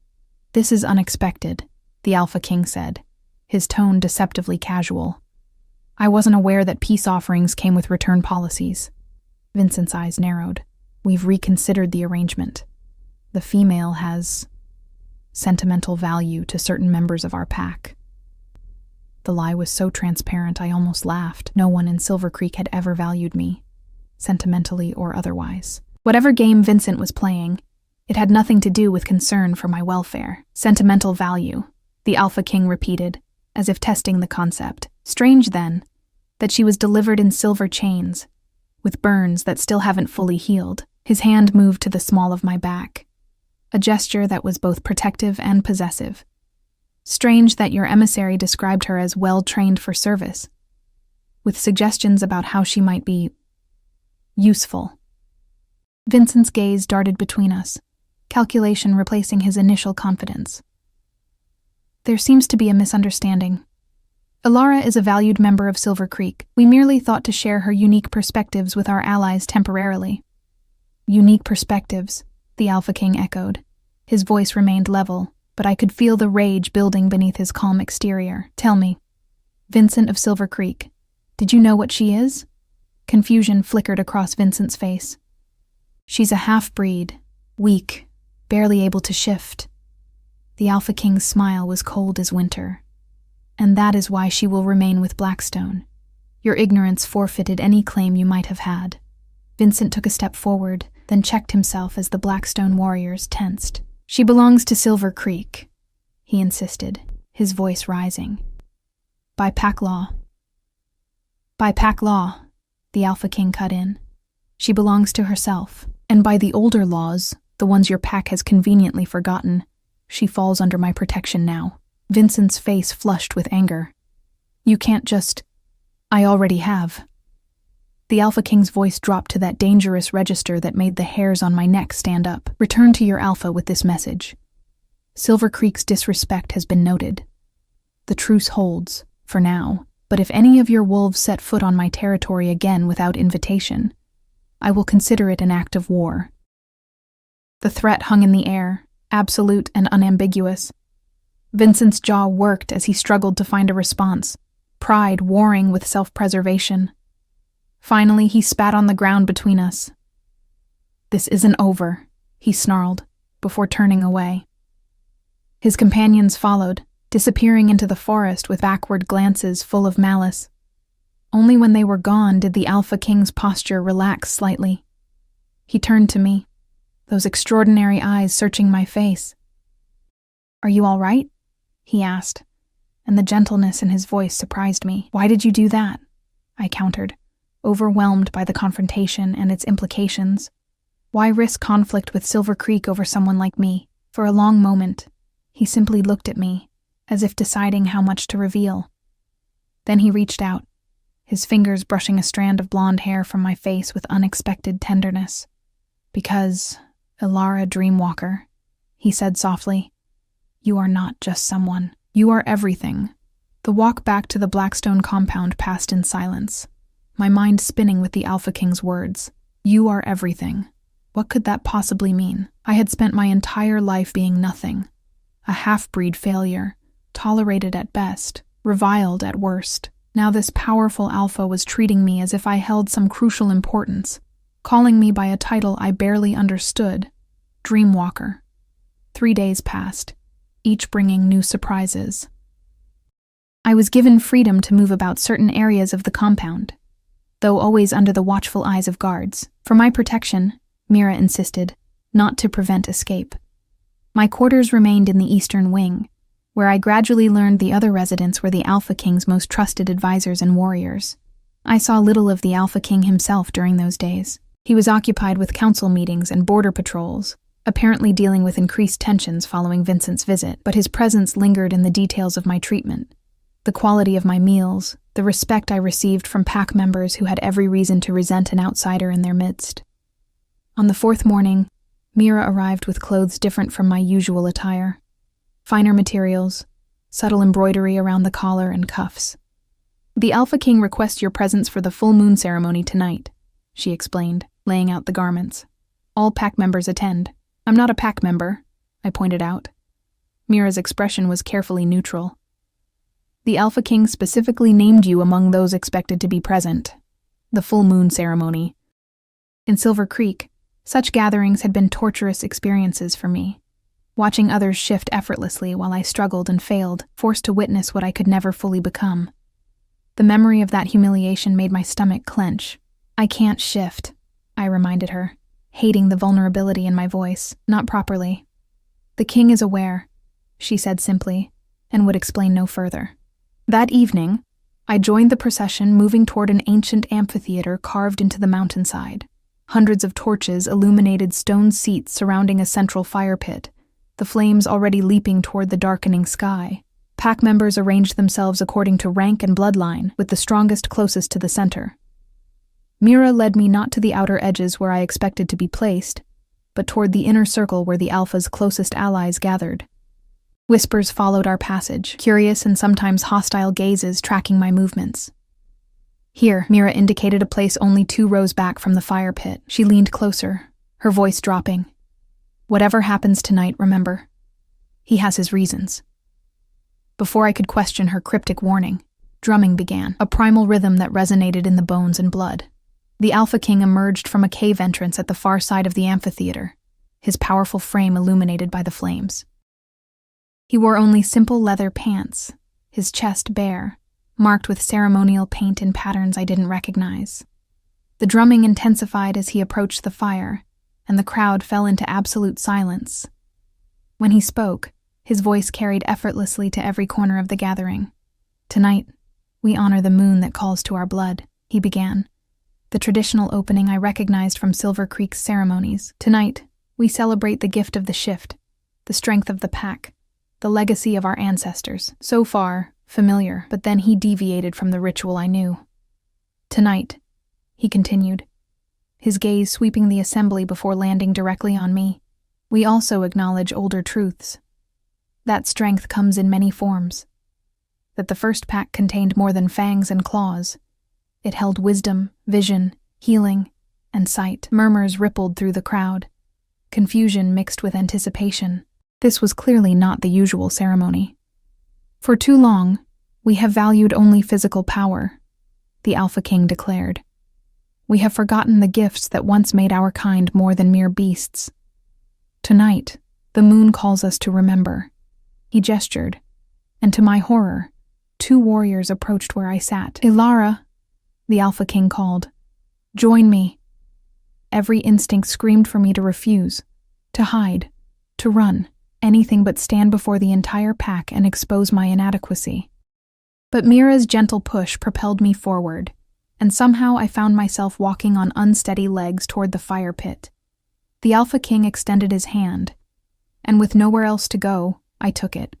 B: This is unexpected, the Alpha King said, his tone deceptively casual. I wasn't aware that peace offerings came with return policies. Vincent's eyes narrowed. We've reconsidered the arrangement. The female has sentimental value to certain members of our pack. The lie was so transparent I almost laughed. No one in Silver Creek had ever valued me, sentimentally or otherwise. Whatever game Vincent was playing, it had nothing to do with concern for my welfare. Sentimental value, the Alpha King repeated, as if testing the concept. Strange, then, that she was delivered in silver chains, with burns that still haven't fully healed. His hand moved to the small of my back, a gesture that was both protective and possessive. Strange that your emissary described her as well-trained for service, with suggestions about how she might be useful. Vincent's gaze darted between us, calculation replacing his initial confidence. There seems to be a misunderstanding. Ilara is a valued member of Silver Creek. We merely thought to share her unique perspectives with our allies temporarily. Unique perspectives, the Alpha King echoed. His voice remained level, but I could feel the rage building beneath his calm exterior. Tell me, Vincent of Silver Creek, did you know what she is? Confusion flickered across Vincent's face. She's a half-breed, weak, barely able to shift. The Alpha King's smile was cold as winter. And that is why she will remain with Blackstone. Your ignorance forfeited any claim you might have had. Vincent took a step forward, then checked himself as the Blackstone warriors tensed. She belongs to Silver Creek, he insisted, his voice rising. By pack law. By pack law, the Alpha King cut in. She belongs to herself, and by the older laws, the ones your pack has conveniently forgotten, she falls under my protection now. Vincent's face flushed with anger. You can't just... I already have. The Alpha King's voice dropped to that dangerous register that made the hairs on my neck stand up. Return to your Alpha with this message. Silver Creek's disrespect has been noted. The truce holds, for now, but if any of your wolves set foot on my territory again without invitation, I will consider it an act of war. The threat hung in the air, absolute and unambiguous. Vincent's jaw worked as he struggled to find a response, pride warring with self-preservation. Finally, he spat on the ground between us. This isn't over, he snarled, before turning away. His companions followed, disappearing into the forest with backward glances full of malice. Only when they were gone did the Alpha King's posture relax slightly. He turned to me, those extraordinary eyes searching my face. Are you all right? He asked, and the gentleness in his voice surprised me. Why did you do that? I countered, overwhelmed by the confrontation and its implications. Why risk conflict with Silver Creek over someone like me? For a long moment, he simply looked at me, as if deciding how much to reveal. Then he reached out, his fingers brushing a strand of blonde hair from my face with unexpected tenderness. Because, Elara Dreamwalker, he said softly, you are not just someone. You are everything. The walk back to the Blackstone compound passed in silence, my mind spinning with the Alpha King's words. You are everything. What could that possibly mean? I had spent my entire life being nothing, a half-breed failure, tolerated at best, reviled at worst. Now this powerful Alpha was treating me as if I held some crucial importance, calling me by a title I barely understood, Dreamwalker. 3 days passed, each bringing new surprises. I was given freedom to move about certain areas of the compound, though always under the watchful eyes of guards. For my protection, Mira insisted, not to prevent escape. My quarters remained in the eastern wing, where I gradually learned the other residents were the Alpha King's most trusted advisors and warriors. I saw little of the Alpha King himself during those days. He was occupied with council meetings and border patrols, apparently dealing with increased tensions following Vincent's visit, but his presence lingered in the details of my treatment. The quality of my meals, the respect I received from pack members who had every reason to resent an outsider in their midst. On the 4th morning, Mira arrived with clothes different from my usual attire. Finer materials, subtle embroidery around the collar and cuffs. The Alpha King requests your presence for the full moon ceremony tonight, she explained, laying out the garments. All pack members attend. I'm not a pack member, I pointed out. Mira's expression was carefully neutral. The Alpha King specifically named you among those expected to be present. The full moon ceremony. In Silver Creek, such gatherings had been torturous experiences for me, watching others shift effortlessly while I struggled and failed, forced to witness what I could never fully become. The memory of that humiliation made my stomach clench. I can't shift, I reminded her, hating the vulnerability in my voice, not properly. The king is aware, she said simply, and would explain no further. That evening, I joined the procession moving toward an ancient amphitheater carved into the mountainside. Hundreds of torches illuminated stone seats surrounding a central fire pit, the flames already leaping toward the darkening sky. Pack members arranged themselves according to rank and bloodline, with the strongest closest to the center. Mira led me not to the outer edges where I expected to be placed, but toward the inner circle where the Alpha's closest allies gathered. Whispers followed our passage, curious and sometimes hostile gazes tracking my movements. Here, Mira indicated a place only 2 rows back from the fire pit. She leaned closer, her voice dropping. Whatever happens tonight, remember, he has his reasons. Before I could question her cryptic warning, drumming began, a primal rhythm that resonated in the bones and blood. The Alpha King emerged from a cave entrance at the far side of the amphitheater, his powerful frame illuminated by the flames. He wore only simple leather pants, his chest bare, marked with ceremonial paint in patterns I didn't recognize. The drumming intensified as he approached the fire, and the crowd fell into absolute silence. When he spoke, his voice carried effortlessly to every corner of the gathering. "Tonight, we honor the moon that calls to our blood," he began, the traditional opening I recognized from Silver Creek's ceremonies. "Tonight, we celebrate the gift of the shift, the strength of the pack, the legacy of our ancestors." So far, familiar, but then he deviated from the ritual I knew. "Tonight," he continued, his gaze sweeping the assembly before landing directly on me, "we also acknowledge older truths. That strength comes in many forms. That the first pack contained more than fangs and claws. It held wisdom, vision, healing, and sight." Murmurs rippled through the crowd, confusion mixed with anticipation. This was clearly not the usual ceremony. "For too long, we have valued only physical power," the Alpha King declared. "We have forgotten the gifts that once made our kind more than mere beasts. Tonight, the moon calls us to remember." He gestured, and to my horror, 2 warriors approached where I sat. "Ilara," the Alpha King called. "Join me." Every instinct screamed for me to refuse, to hide, to run, anything but stand before the entire pack and expose my inadequacy. But Mira's gentle push propelled me forward, and somehow I found myself walking on unsteady legs toward the fire pit. The Alpha King extended his hand, and with nowhere else to go, I took it.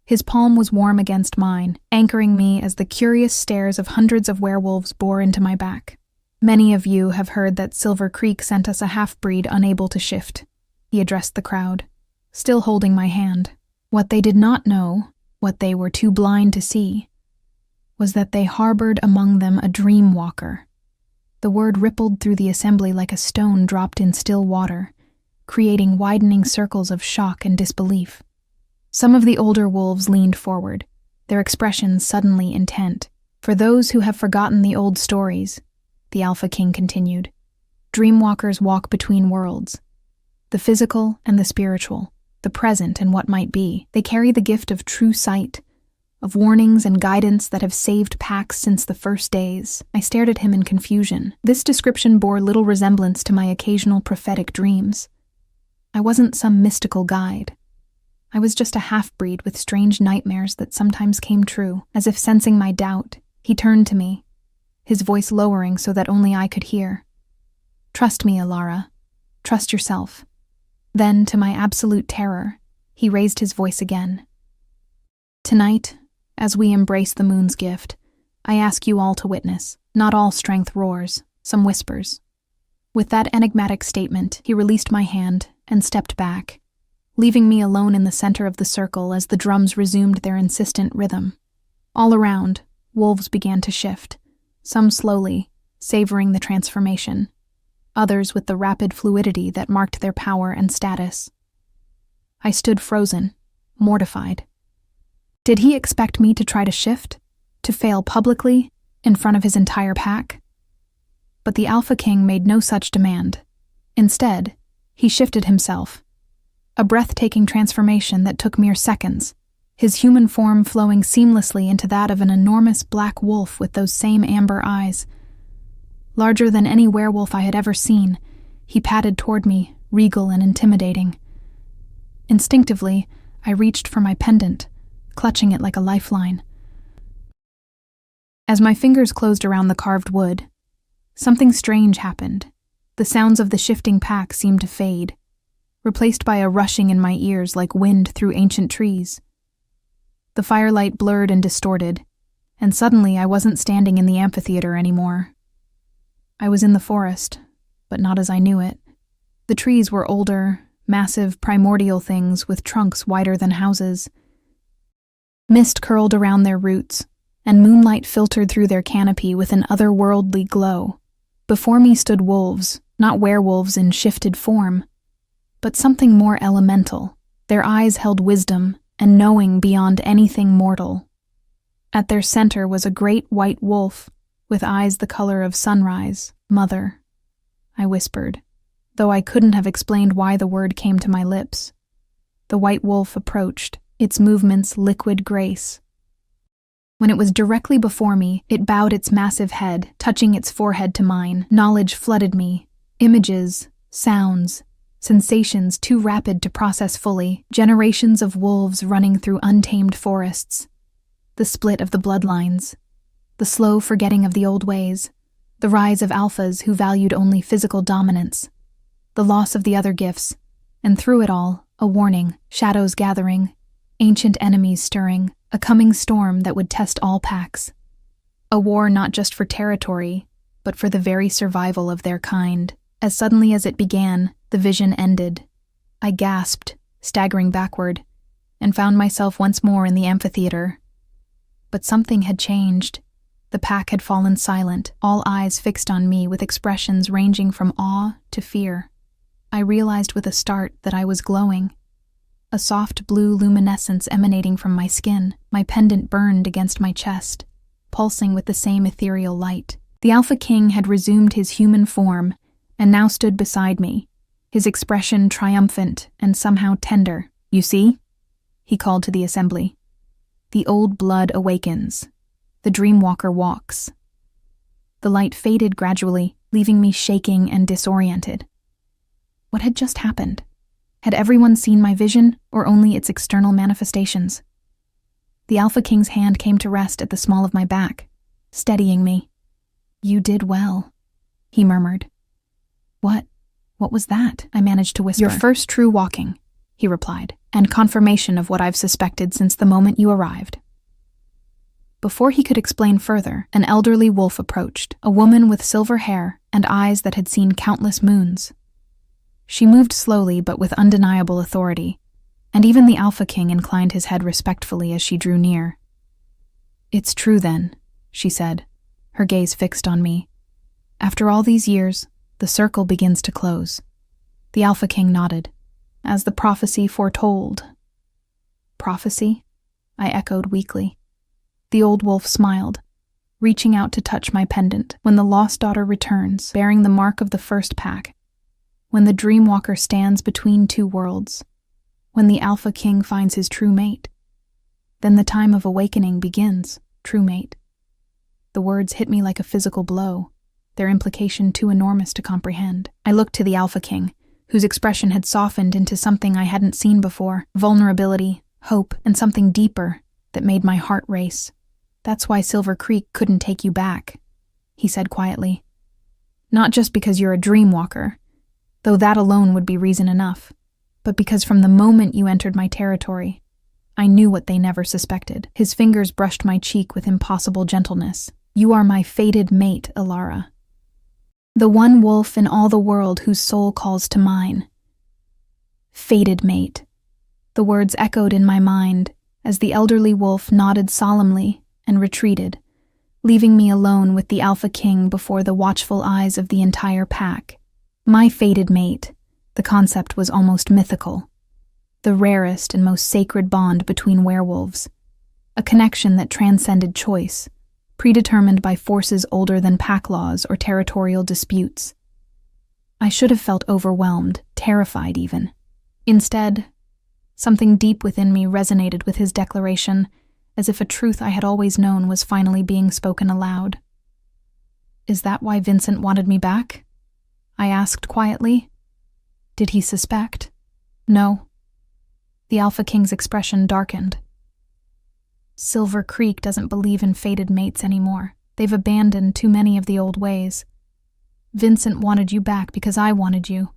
B: His palm was warm against mine, anchoring me as the curious stares of hundreds of werewolves bore into my back. "Many of you have heard that Silver Creek sent us a half-breed unable to shift," he addressed the crowd, still holding my hand. What they did not know, what they were too blind to see, was that they harbored among them a dream walker. The word rippled through the assembly like a stone dropped in still water, creating widening circles of shock and disbelief. Some of the older wolves leaned forward, their expressions suddenly intent. "For those who have forgotten the old stories," the Alpha King continued, "dreamwalkers walk between worlds, the physical and the spiritual, the present and what might be. They carry the gift of true sight, of warnings and guidance that have saved packs since the first days." I stared at him in confusion. This description bore little resemblance to my occasional prophetic dreams. I wasn't some mystical guide. I was just a half-breed with strange nightmares that sometimes came true. As if sensing my doubt, he turned to me, his voice lowering so that only I could hear. "Trust me, Ilara. Trust yourself." Then, to my absolute terror, he raised his voice again. "Tonight, as we embrace the moon's gift, I ask you all to witness. Not all strength roars, some whispers." With that enigmatic statement, he released my hand and stepped back, leaving me alone in the center of the circle as the drums resumed their insistent rhythm. All around, wolves began to shift, some slowly, savoring the transformation, others with the rapid fluidity that marked their power and status. I stood frozen, mortified. Did he expect me to try to shift, to fail publicly, in front of his entire pack? But the Alpha King made no such demand. Instead, he shifted himself, a breathtaking transformation that took mere seconds, his human form flowing seamlessly into that of an enormous black wolf with those same amber eyes. Larger than any werewolf I had ever seen, he padded toward me, regal and intimidating. Instinctively, I reached for my pendant, clutching it like a lifeline. As my fingers closed around the carved wood, something strange happened. The sounds of the shifting pack seemed to fade, replaced by a rushing in my ears like wind through ancient trees. The firelight blurred and distorted, and suddenly I wasn't standing in the amphitheater anymore. I was in the forest, but not as I knew it. The trees were older, massive, primordial things with trunks wider than houses. Mist curled around their roots, and moonlight filtered through their canopy with an otherworldly glow. Before me stood wolves, not werewolves in shifted form, but something more elemental. Their eyes held wisdom and knowing beyond anything mortal. At their center was a great white wolf, with eyes the color of sunrise. "Mother," I whispered, though I couldn't have explained why the word came to my lips. The white wolf approached, its movements liquid grace. When it was directly before me, it bowed its massive head, touching its forehead to mine. Knowledge flooded me. Images, sounds, sensations too rapid to process fully. Generations of wolves running through untamed forests. The split of the bloodlines. The slow forgetting of the old ways. The rise of alphas who valued only physical dominance. The loss of the other gifts. And through it all, a warning, shadows gathering, ancient enemies stirring, a coming storm that would test all packs. A war not just for territory, but for the very survival of their kind. As suddenly as it began, the vision ended. I gasped, staggering backward, and found myself once more in the amphitheater. But something had changed. The pack had fallen silent, all eyes fixed on me with expressions ranging from awe to fear. I realized with a start that I was glowing. A soft blue luminescence emanating from my skin. My pendant burned against my chest, pulsing with the same ethereal light. The Alpha King had resumed his human form and now stood beside me, his expression triumphant and somehow tender. "You see?" he called to the assembly. "The old blood awakens. The Dreamwalker walks." The light faded gradually, leaving me shaking and disoriented. What had just happened? Had everyone seen my vision, or only its external manifestations? The Alpha King's hand came to rest at the small of my back, steadying me. "You did well," he murmured. What was that?" I managed to whisper. "Your first true walking," he replied, "and confirmation of what I've suspected since the moment you arrived." Before he could explain further, an elderly wolf approached, a woman with silver hair and eyes that had seen countless moons. She moved slowly but with undeniable authority, and even the Alpha King inclined his head respectfully as she drew near. "It's true then," she said, her gaze fixed on me. "After all these years, the circle begins to close." The Alpha King nodded, as the prophecy foretold. "Prophecy?" I echoed weakly. The old wolf smiled, reaching out to touch my pendant. "When the lost daughter returns, bearing the mark of the first pack, when the Dreamwalker stands between two worlds, when the Alpha King finds his true mate, then the time of awakening begins, true mate." The words hit me like a physical blow, their implication too enormous to comprehend. I looked to the Alpha King, whose expression had softened into something I hadn't seen before, vulnerability, hope, and something deeper that made my heart race. "That's why Silver Creek couldn't take you back," he said quietly. "Not just because you're a Dreamwalker, though that alone would be reason enough, but because from the moment you entered my territory, I knew what they never suspected." His fingers brushed my cheek with impossible gentleness. "You are my fated mate, Alara. The one wolf in all the world whose soul calls to mine." Fated mate. The words echoed in my mind as the elderly wolf nodded solemnly and retreated, leaving me alone with the Alpha King before the watchful eyes of the entire pack. My fated mate. The concept was almost mythical. The rarest and most sacred bond between werewolves. A connection that transcended choice, predetermined by forces older than pack laws or territorial disputes. I should have felt overwhelmed, terrified even. Instead, something deep within me resonated with his declaration, as if a truth I had always known was finally being spoken aloud. "Is that why Vincent wanted me back?" I asked quietly. Did he suspect? No. The Alpha King's expression darkened. Silver Creek doesn't believe in fated mates anymore. They've abandoned too many of the old ways. Vincent wanted you back because I wanted you.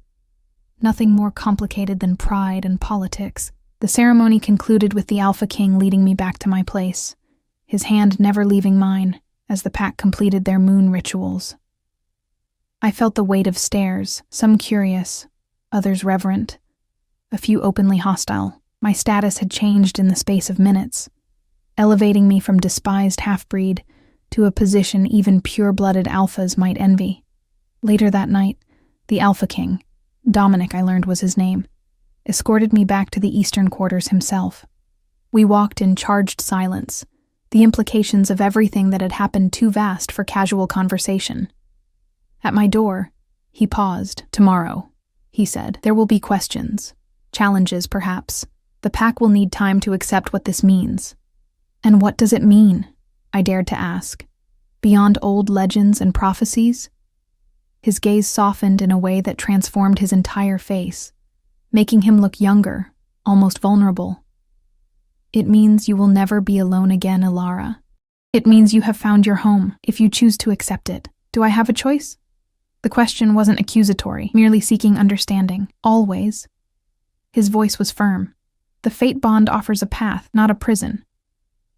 B: Nothing more complicated than pride and politics. The ceremony concluded with the Alpha King leading me back to my place, his hand never leaving mine as the pack completed their moon rituals. I felt the weight of stares, some curious, others reverent, a few openly hostile. My status had changed in the space of minutes, elevating me from despised half-breed to a position even pure-blooded alphas might envy. Later that night, the Alpha King, Dominic I learned was his name, escorted me back to the eastern quarters himself. We walked in charged silence, the implications of everything that had happened too vast for casual conversation. At my door, he paused. "Tomorrow, he said. There will be questions. Challenges, perhaps. The pack will need time to accept what this means. And what does it mean? I dared to ask. Beyond old legends and prophecies? His gaze softened in a way that transformed his entire face, making him look younger, almost vulnerable. It means you will never be alone again, Ilara. It means you have found your home, if you choose to accept it. Do I have a choice? The question wasn't accusatory, merely seeking understanding. Always. His voice was firm. The fate bond offers a path, not a prison.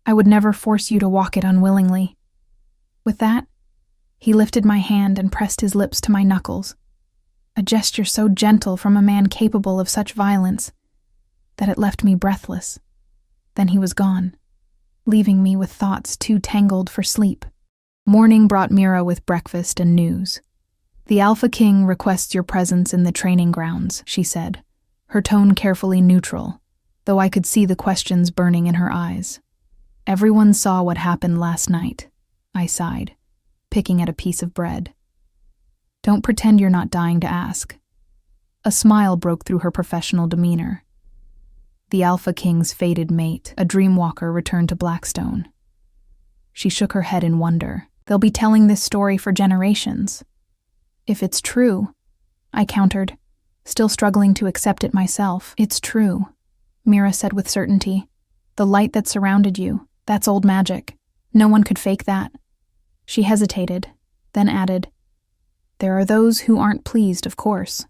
B: I would never force you to walk it unwillingly. With that, he lifted my hand and pressed his lips to my knuckles, a gesture so gentle from a man capable of such violence that it left me breathless. Then he was gone, leaving me with thoughts too tangled for sleep. Morning brought Mira with breakfast and news. The Alpha King requests your presence in the training grounds, she said, her tone carefully neutral, though I could see the questions burning in her eyes. Everyone saw what happened last night, I sighed, picking at a piece of bread. Don't pretend you're not dying to ask. A smile broke through her professional demeanor. The Alpha King's fated mate, a dreamwalker, returned to Blackstone. She shook her head in wonder. They'll be telling this story for generations. If it's true, I countered, still struggling to accept it myself. It's true, Mira said with certainty. The light that surrounded you, that's old magic. No one could fake that. She hesitated, then added, there are those who aren't pleased, of course.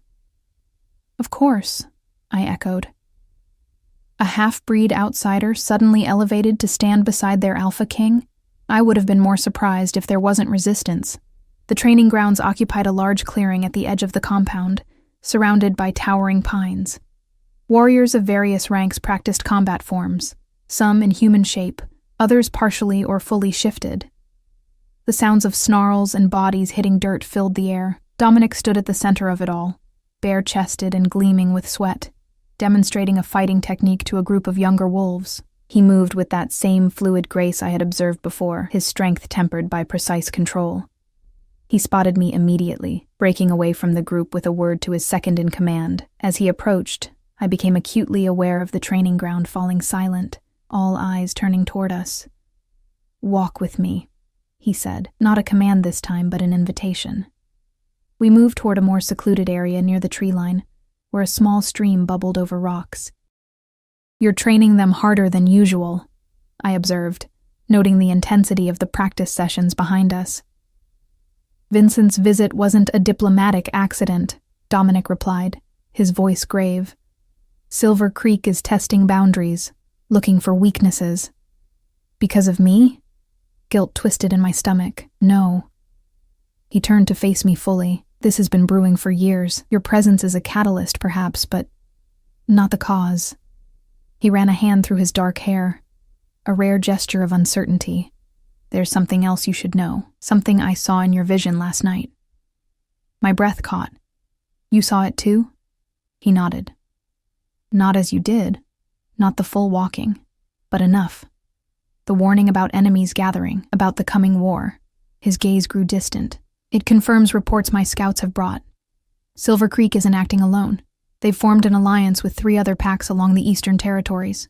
B: Of course, I echoed. A half-breed outsider suddenly elevated to stand beside their Alpha King? I would have been more surprised if there wasn't resistance. The training grounds occupied a large clearing at the edge of the compound, surrounded by towering pines. Warriors of various ranks practiced combat forms, some in human shape, others partially or fully shifted. The sounds of snarls and bodies hitting dirt filled the air. Dominic stood at the center of it all, bare-chested and gleaming with sweat, demonstrating a fighting technique to a group of younger wolves. He moved with that same fluid grace I had observed before, his strength tempered by precise control. He spotted me immediately, breaking away from the group with a word to his second-in-command. As he approached, I became acutely aware of the training ground falling silent, all eyes turning toward us. Walk with me, he said, not a command this time, but an invitation. We moved toward a more secluded area near the tree line, where a small stream bubbled over rocks. You're training them harder than usual, I observed, noting the intensity of the practice sessions behind us. Vincent's visit wasn't a diplomatic accident, Dominic replied, his voice grave. Silver Creek is testing boundaries, looking for weaknesses. Because of me? Guilt twisted in my stomach. No. He turned to face me fully. This has been brewing for years. Your presence is a catalyst, perhaps, but not the cause. He ran a hand through his dark hair, a rare gesture of uncertainty. There's something else you should know, something I saw in your vision last night. My breath caught. You saw it too? He nodded. Not as you did, not the full walking, but enough. The warning about enemies gathering, about the coming war. His gaze grew distant. It confirms reports my scouts have brought. Silver Creek isn't acting alone. They've formed an alliance with 3 other packs along the eastern territories.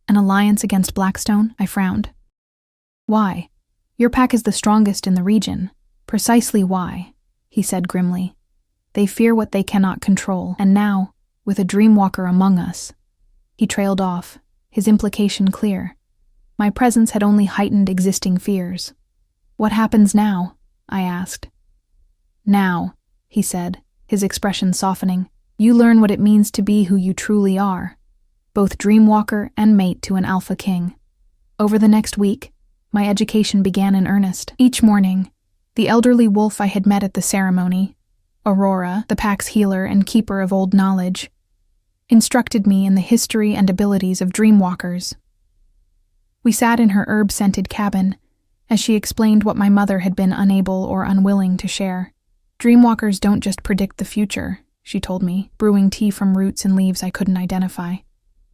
B: An alliance against Blackstone? I frowned. Why? Your pack is the strongest in the region. Precisely why, he said grimly. They fear what they cannot control, and now, with a dreamwalker among us. He trailed off, his implication clear. My presence had only heightened existing fears. What happens now? I asked. Now, he said, his expression softening, you learn what it means to be who you truly are, both dreamwalker and mate to an Alpha King. Over the next week, my education began in earnest. Each morning, the elderly wolf I had met at the ceremony, Aurora, the pack's healer and keeper of old knowledge, instructed me in the history and abilities of dreamwalkers. We sat in her herb-scented cabin as she explained what my mother had been unable or unwilling to share. Dreamwalkers don't just predict the future, she told me, brewing tea from roots and leaves I couldn't identify.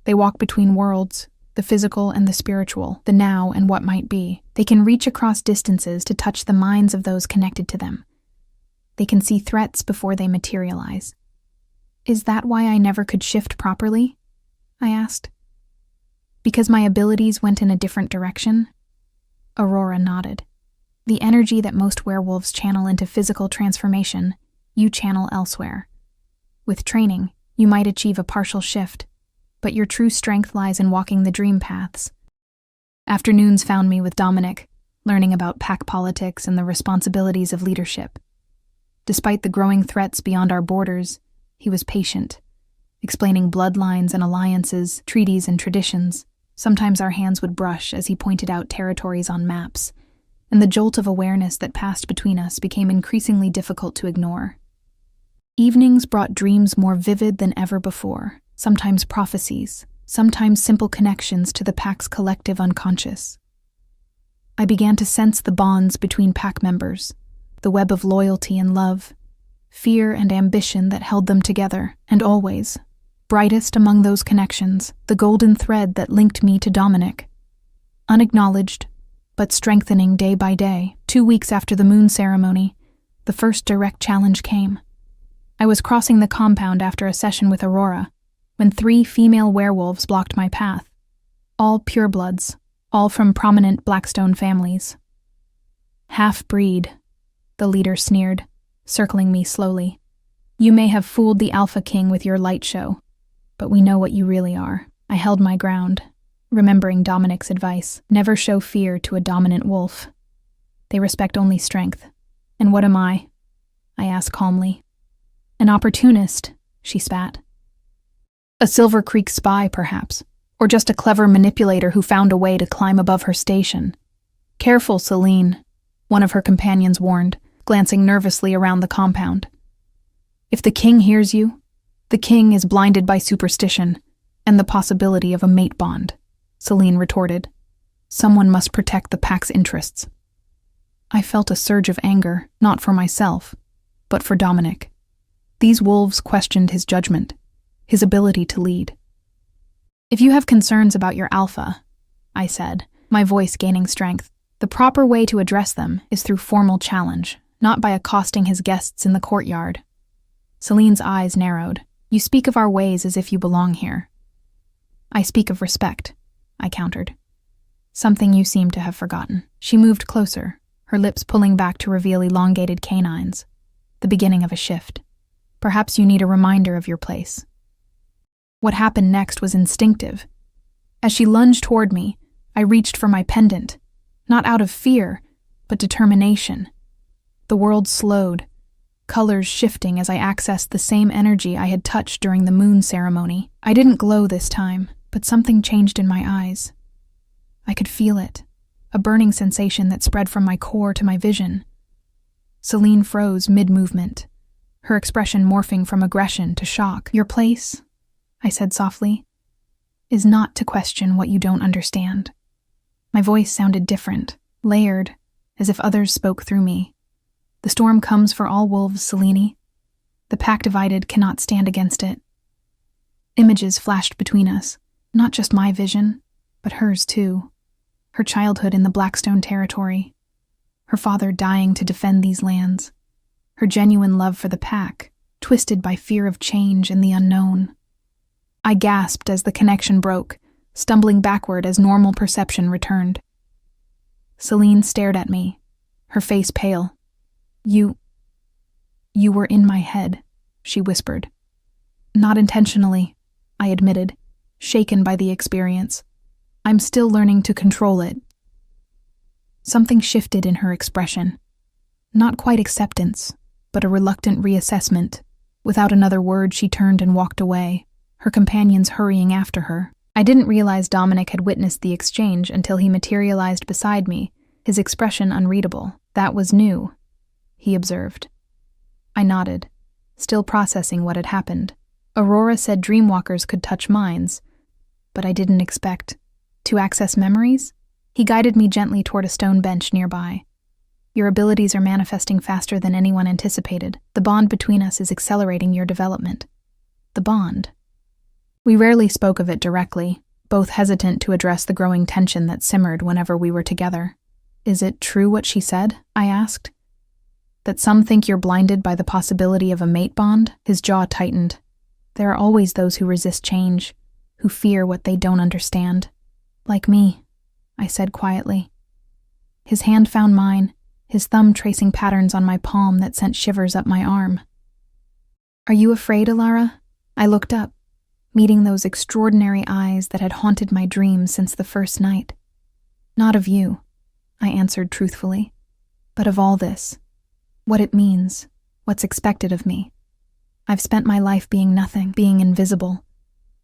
B: They walk between worlds, the physical and the spiritual, the now and what might be. They can reach across distances to touch the minds of those connected to them. They can see threats before they materialize. Is that why I never could shift properly? I asked. Because my abilities went in a different direction? Aurora nodded. The energy that most werewolves channel into physical transformation, you channel elsewhere. With training, you might achieve a partial shift, but your true strength lies in walking the dream paths. Afternoons found me with Dominic, learning about pack politics and the responsibilities of leadership. Despite the growing threats beyond our borders, he was patient, explaining bloodlines and alliances, treaties and traditions. Sometimes our hands would brush as he pointed out territories on maps, and the jolt of awareness that passed between us became increasingly difficult to ignore. Evenings brought dreams more vivid than ever before, sometimes prophecies, sometimes simple connections to the pack's collective unconscious. I began to sense the bonds between pack members, the web of loyalty and love, fear and ambition that held them together, and always, brightest among those connections, the golden thread that linked me to Dominic. Unacknowledged, but strengthening day by day, 2 weeks after the moon ceremony, the first direct challenge came. I was crossing the compound after a session with Aurora, when 3 female werewolves blocked my path, all purebloods, all from prominent Blackstone families. Half-breed, the leader sneered, circling me slowly. You may have fooled the Alpha King with your light show, but we know what you really are. I held my ground, remembering Dominic's advice. Never show fear to a dominant wolf. They respect only strength. And what am I? I asked calmly. An opportunist, she spat. A Silver Creek spy, perhaps, or just a clever manipulator who found a way to climb above her station. Careful, Celine, one of her companions warned, glancing nervously around the compound. If the king hears you, the king is blinded by superstition and the possibility of a mate bond, Celine retorted. Someone must protect the pack's interests. I felt a surge of anger, not for myself, but for Dominic. These wolves questioned his judgment, his ability to lead. If you have concerns about your alpha, I said, my voice gaining strength, the proper way to address them is through formal challenge, not by accosting his guests in the courtyard. Celine's eyes narrowed. You speak of our ways as if you belong here. I speak of respect, I countered. Something you seem to have forgotten. She moved closer, her lips pulling back to reveal elongated canines, the beginning of a shift. Perhaps you need a reminder of your place. What happened next was instinctive. As she lunged toward me, I reached for my pendant, not out of fear, but determination. The world slowed, colors shifting as I accessed the same energy I had touched during the moon ceremony. I didn't glow this time, but something changed in my eyes. I could feel it, a burning sensation that spread from my core to my vision. Celine froze mid-movement, her expression morphing from aggression to shock. Your place, I said softly, is not to question what you don't understand. My voice sounded different, layered, as if others spoke through me. The storm comes for all wolves, Selene. The pack divided cannot stand against it. Images flashed between us, not just my vision, but hers too. Her childhood in the Blackstone territory, her father dying to defend these lands, her genuine love for the pack, twisted by fear of change and the unknown. I gasped as the connection broke, stumbling backward as normal perception returned. Celine stared at me, her face pale. You were in my head, she whispered. Not intentionally, I admitted, shaken by the experience. I'm still learning to control it. Something shifted in her expression. Not quite acceptance, but a reluctant reassessment. Without another word, she turned and walked away, her companions hurrying after her. I didn't realize Dominic had witnessed the exchange until he materialized beside me, his expression unreadable. That was new, he observed. I nodded, still processing what had happened. Aurora said dreamwalkers could touch minds, but I didn't expect to access memories. He guided me gently toward a stone bench nearby. Your abilities are manifesting faster than anyone anticipated. The bond between us is accelerating your development. The bond. We rarely spoke of it directly, both hesitant to address the growing tension that simmered whenever we were together. Is it true what she said? I asked. That some think you're blinded by the possibility of a mate bond? His jaw tightened. There are always those who resist change, who fear what they don't understand. Like me, I said quietly. His hand found mine, his thumb tracing patterns on my palm that sent shivers up my arm. Are you afraid, Alara? I looked up, meeting those extraordinary eyes that had haunted my dreams since the first night. Not of you, I answered truthfully, but of all this, what it means, what's expected of me. I've spent my life being nothing, being invisible.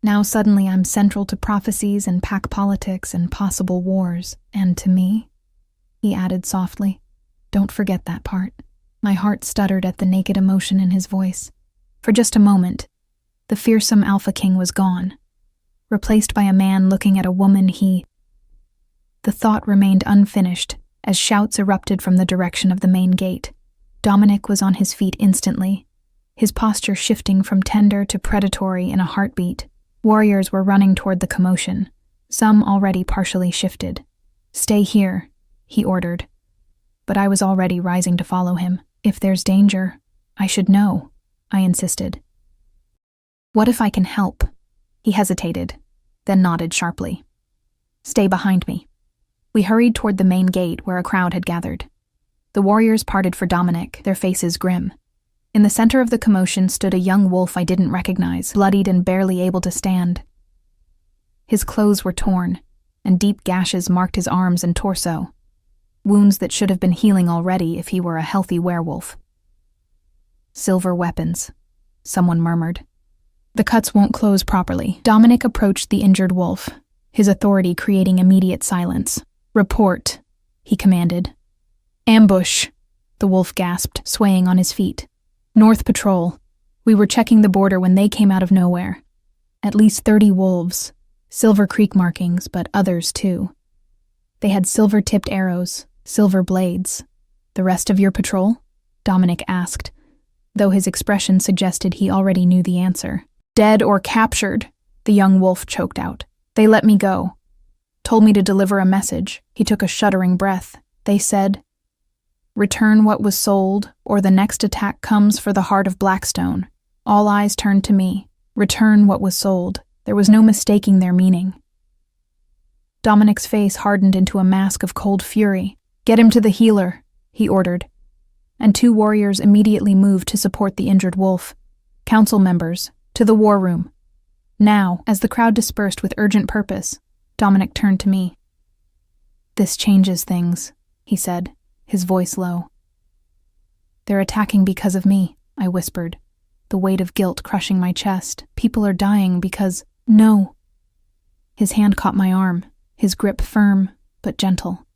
B: Now suddenly I'm central to prophecies and pack politics and possible wars. And to me, he added softly, don't forget that part. My heart stuttered at the naked emotion in his voice. For just a moment, the fearsome Alpha King was gone, replaced by a man looking at a woman The thought remained unfinished as shouts erupted from the direction of the main gate. Dominic was on his feet instantly, his posture shifting from tender to predatory in a heartbeat. Warriors were running toward the commotion, some already partially shifted. Stay here, he ordered. But I was already rising to follow him. If there's danger, I should know, I insisted. What if I can help? He hesitated, then nodded sharply. Stay behind me. We hurried toward the main gate where a crowd had gathered. The warriors parted for Dominic, their faces grim. In the center of the commotion stood a young wolf I didn't recognize, bloodied and barely able to stand. His clothes were torn, and deep gashes marked his arms and torso, wounds that should have been healing already if he were a healthy werewolf. Silver weapons, someone murmured. The cuts won't close properly. Dominic approached the injured wolf, his authority creating immediate silence. Report, he commanded. Ambush, the wolf gasped, swaying on his feet. North Patrol. We were checking the border when they came out of nowhere. At least 30 wolves. Silver Creek markings, but others too. They had silver-tipped arrows, silver blades. The rest of your patrol? Dominic asked, though his expression suggested he already knew the answer. Dead or captured, the young wolf choked out. They let me go. Told me to deliver a message. He took a shuddering breath. They said, return what was sold, or the next attack comes for the heart of Blackstone. All eyes turned to me. Return what was sold. There was no mistaking their meaning. Dominic's face hardened into a mask of cold fury. Get him to the healer, he ordered. And 2 warriors immediately moved to support the injured wolf. Council members, to the war room. Now, as the crowd dispersed with urgent purpose, Dominic turned to me. This changes things, he said, his voice low. They're attacking because of me, I whispered, the weight of guilt crushing my chest. People are dying because... No. His hand caught my arm, his grip firm, but gentle.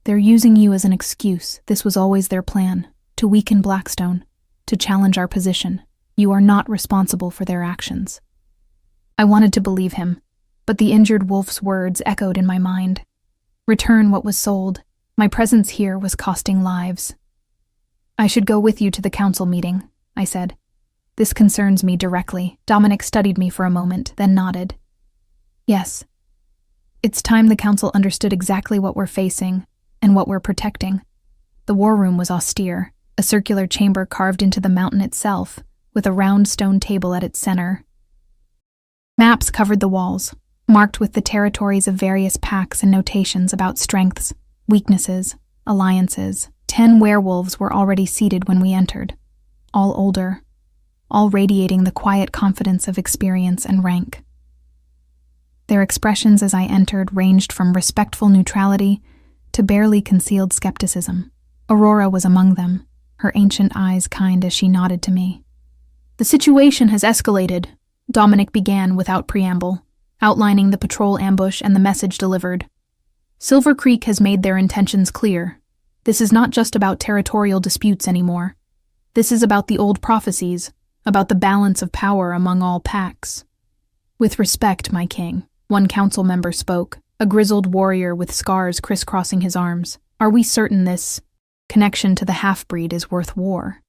B: They're using you as an excuse. This was always their plan, to weaken Blackstone, to challenge our position. You are not responsible for their actions. I wanted to believe him, but the injured wolf's words echoed in my mind. Return what was sold. My presence here was costing lives. I should go with you to the council meeting, I said. This concerns me directly. Dominic studied me for a moment, then nodded. Yes. It's time the council understood exactly what we're facing and what we're protecting. The war room was austere, a circular chamber carved into the mountain itself, with a round stone table at its center. Maps covered the walls, marked with the territories of various packs and notations about strengths, weaknesses, alliances. 10 werewolves were already seated when we entered, all older, all radiating the quiet confidence of experience and rank. Their expressions as I entered ranged from respectful neutrality to barely concealed skepticism. Aurora was among them, her ancient eyes kind as she nodded to me. The situation has escalated, Dominic began without preamble, outlining the patrol ambush and the message delivered. Silver Creek has made their intentions clear. This is not just about territorial disputes anymore. This is about the old prophecies, about the balance of power among all packs. With respect, my king, one council member spoke, a grizzled warrior with scars crisscrossing his arms. Are we certain this connection to the half-breed is worth war?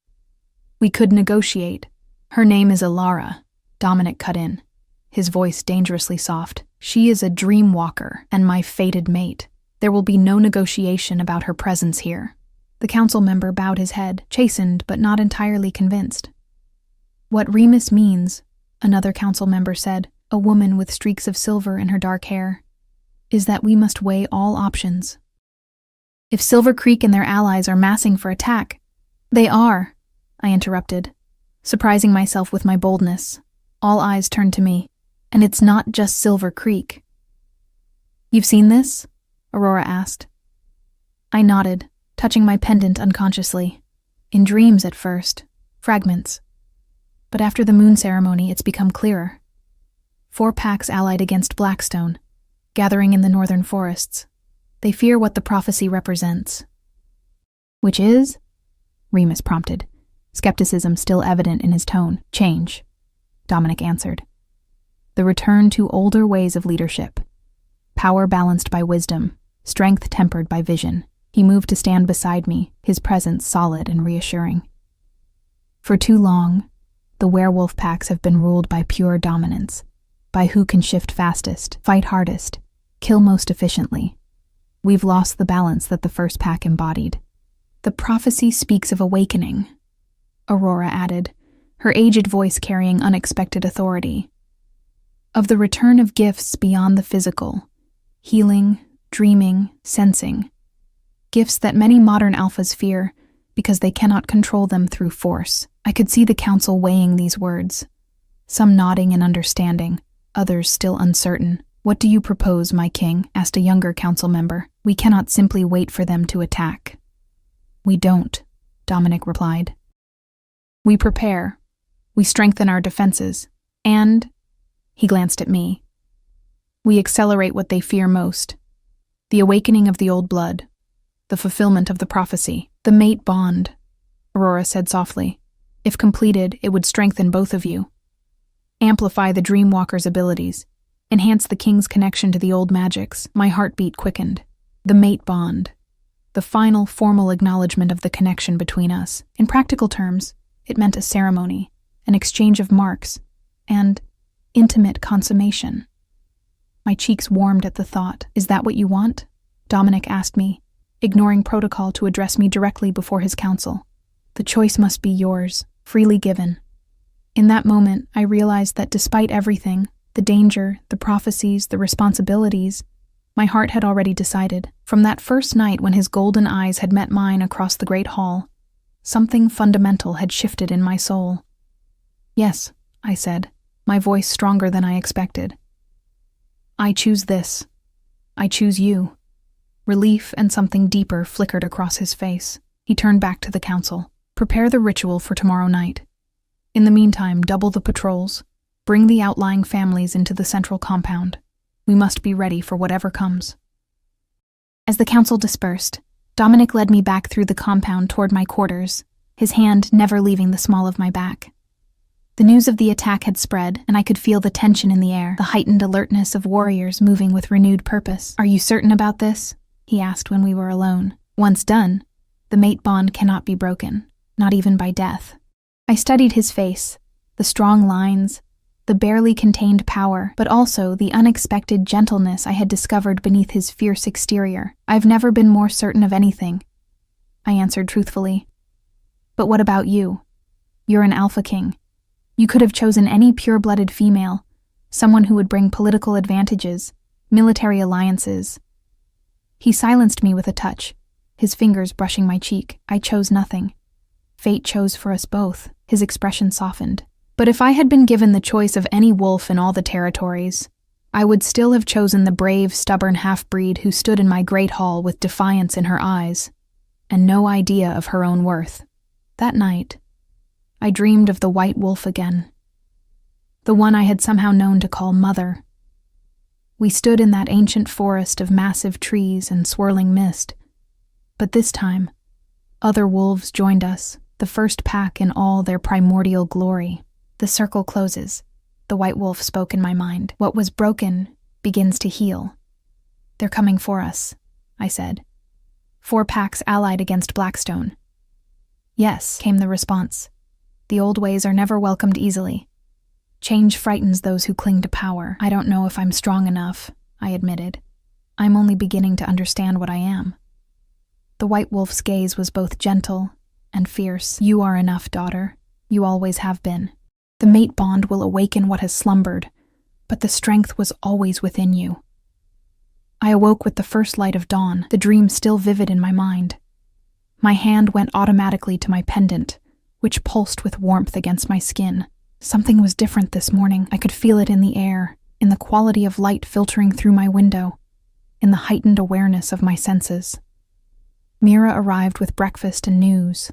B: We could negotiate. Her name is Alara, Dominic cut in, his voice dangerously soft. She is a dream walker and my fated mate. There will be no negotiation about her presence here. The council member bowed his head, chastened but not entirely convinced. What Remus means, another council member said, a woman with streaks of silver in her dark hair, is that we must weigh all options. If Silver Creek and their allies are massing for attack, they are, I interrupted, surprising myself with my boldness. All eyes turned to me, and it's not just Silver Creek. You've seen this? Aurora asked. I nodded, touching my pendant unconsciously. In dreams at first, fragments. But after the moon ceremony, it's become clearer. 4 packs allied against Blackstone, gathering in the northern forests. They fear what the prophecy represents. Which is? Remus prompted, skepticism still evident in his tone. Change, Dominic answered. The return to older ways of leadership. Power balanced by wisdom, strength tempered by vision. He moved to stand beside me, his presence solid and reassuring. For too long, the werewolf packs have been ruled by pure dominance, by who can shift fastest, fight hardest, kill most efficiently. We've lost the balance that the first pack embodied. The prophecy speaks of awakening, Aurora added, her aged voice carrying unexpected authority. Of the return of gifts beyond the physical, healing, dreaming, sensing. Gifts that many modern alphas fear because they cannot control them through force. I could see the council weighing these words, some nodding in understanding, others still uncertain. What do you propose, my king? Asked a younger council member. We cannot simply wait for them to attack. We don't, Dominic replied. We prepare. We strengthen our defenses. And, he glanced at me, we accelerate what they fear most. The awakening of the old blood. The fulfillment of the prophecy. The mate bond, Aurora said softly. If completed, it would strengthen both of you. Amplify the Dreamwalker's abilities. Enhance the king's connection to the old magics. My heartbeat quickened. The mate bond. The final formal acknowledgement of the connection between us. In practical terms, it meant a ceremony, an exchange of marks, and intimate consummation. My cheeks warmed at the thought. Is that what you want? Dominic asked me, ignoring protocol to address me directly before his council. The choice must be yours, freely given. In that moment, I realized that despite everything, the danger, the prophecies, the responsibilities, my heart had already decided. From that first night when his golden eyes had met mine across the great hall, something fundamental had shifted in my soul. Yes, I said, my voice stronger than I expected. I choose this. I choose you. Relief and something deeper flickered across his face. He turned back to the council. Prepare the ritual for tomorrow night. In the meantime, double the patrols. Bring the outlying families into the central compound. We must be ready for whatever comes. As the council dispersed, Dominic led me back through the compound toward my quarters, his hand never leaving the small of my back. The news of the attack had spread, and I could feel the tension in the air, the heightened alertness of warriors moving with renewed purpose. Are you certain about this? He asked when we were alone. Once done, the mate bond cannot be broken, not even by death. I studied his face, the strong lines, the barely contained power, but also the unexpected gentleness I had discovered beneath his fierce exterior. I've never been more certain of anything, I answered truthfully. But what about you? You're an alpha king. You could have chosen any pure-blooded female, someone who would bring political advantages, military alliances. He silenced me with a touch, his fingers brushing my cheek. I chose nothing. Fate chose for us both. His expression softened. But if I had been given the choice of any wolf in all the territories, I would still have chosen the brave, stubborn half-breed who stood in my great hall with defiance in her eyes, and no idea of her own worth. That night, I dreamed of the white wolf again, the one I had somehow known to call Mother. We stood in that ancient forest of massive trees and swirling mist, but this time, other wolves joined us, the first pack in all their primordial glory. The circle closes, the white wolf spoke in my mind. What was broken begins to heal. They're coming for us, I said. 4 packs allied against Blackstone. Yes, came the response. The old ways are never welcomed easily. Change frightens those who cling to power. I don't know if I'm strong enough, I admitted. I'm only beginning to understand what I am. The white wolf's gaze was both gentle and fierce. You are enough, daughter. You always have been. The mate bond will awaken what has slumbered, but the strength was always within you. I awoke with the first light of dawn, the dream still vivid in my mind. My hand went automatically to my pendant, which pulsed with warmth against my skin. Something was different this morning. I could feel it in the air, in the quality of light filtering through my window, in the heightened awareness of my senses. Mira arrived with breakfast and news.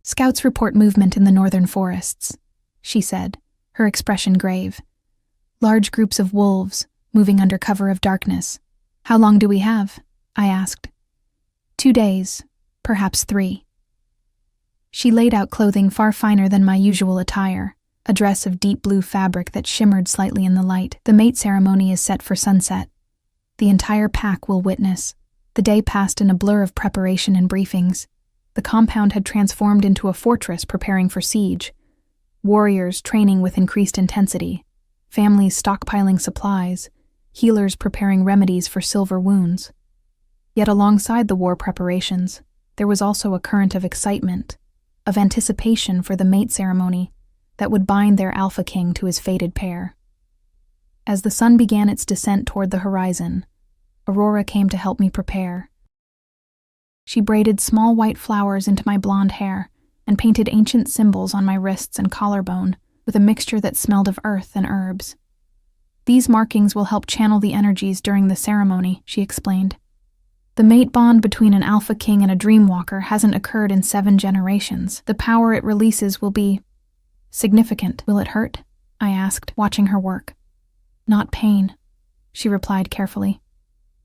B: "Scouts report movement in the northern forests," she said, her expression grave. "Large groups of wolves, moving under cover of darkness. How long do we have?" I asked. 2 days, perhaps 3. She laid out clothing far finer than my usual attire, a dress of deep blue fabric that shimmered slightly in the light. "The mate ceremony is set for sunset. The entire pack will witness." The day passed in a blur of preparation and briefings. The compound had transformed into a fortress preparing for siege. Warriors training with increased intensity, families stockpiling supplies, healers preparing remedies for silver wounds. Yet alongside the war preparations, there was also a current of excitement, of anticipation for the mate ceremony that would bind their alpha king to his fated pair. As the sun began its descent toward the horizon, Aurora came to help me prepare. She braided small white flowers into my blonde hair and painted ancient symbols on my wrists and collarbone with a mixture that smelled of earth and herbs. "These markings will help channel the energies during the ceremony," she explained. "The mate bond between an alpha king and a dreamwalker hasn't occurred in 7 generations. The power it releases will be significant." "Will it hurt?" I asked, watching her work. "Not pain," she replied carefully.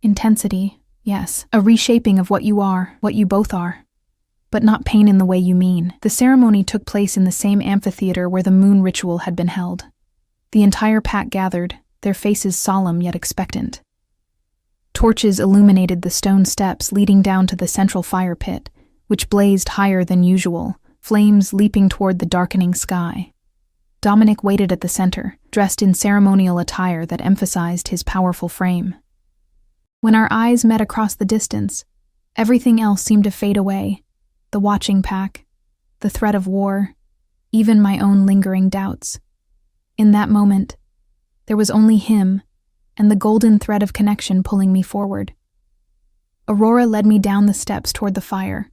B: "Intensity, yes, a reshaping of what you are, what you both are. But not pain in the way you mean." The ceremony took place in the same amphitheater where the moon ritual had been held. The entire pack gathered, their faces solemn yet expectant. Torches illuminated the stone steps leading down to the central fire pit, which blazed higher than usual, flames leaping toward the darkening sky. Dominic waited at the center, dressed in ceremonial attire that emphasized his powerful frame. When our eyes met across the distance, everything else seemed to fade away. The watching pack, the threat of war, even my own lingering doubts. In that moment, there was only him and the golden thread of connection pulling me forward. Aurora led me down the steps toward the fire.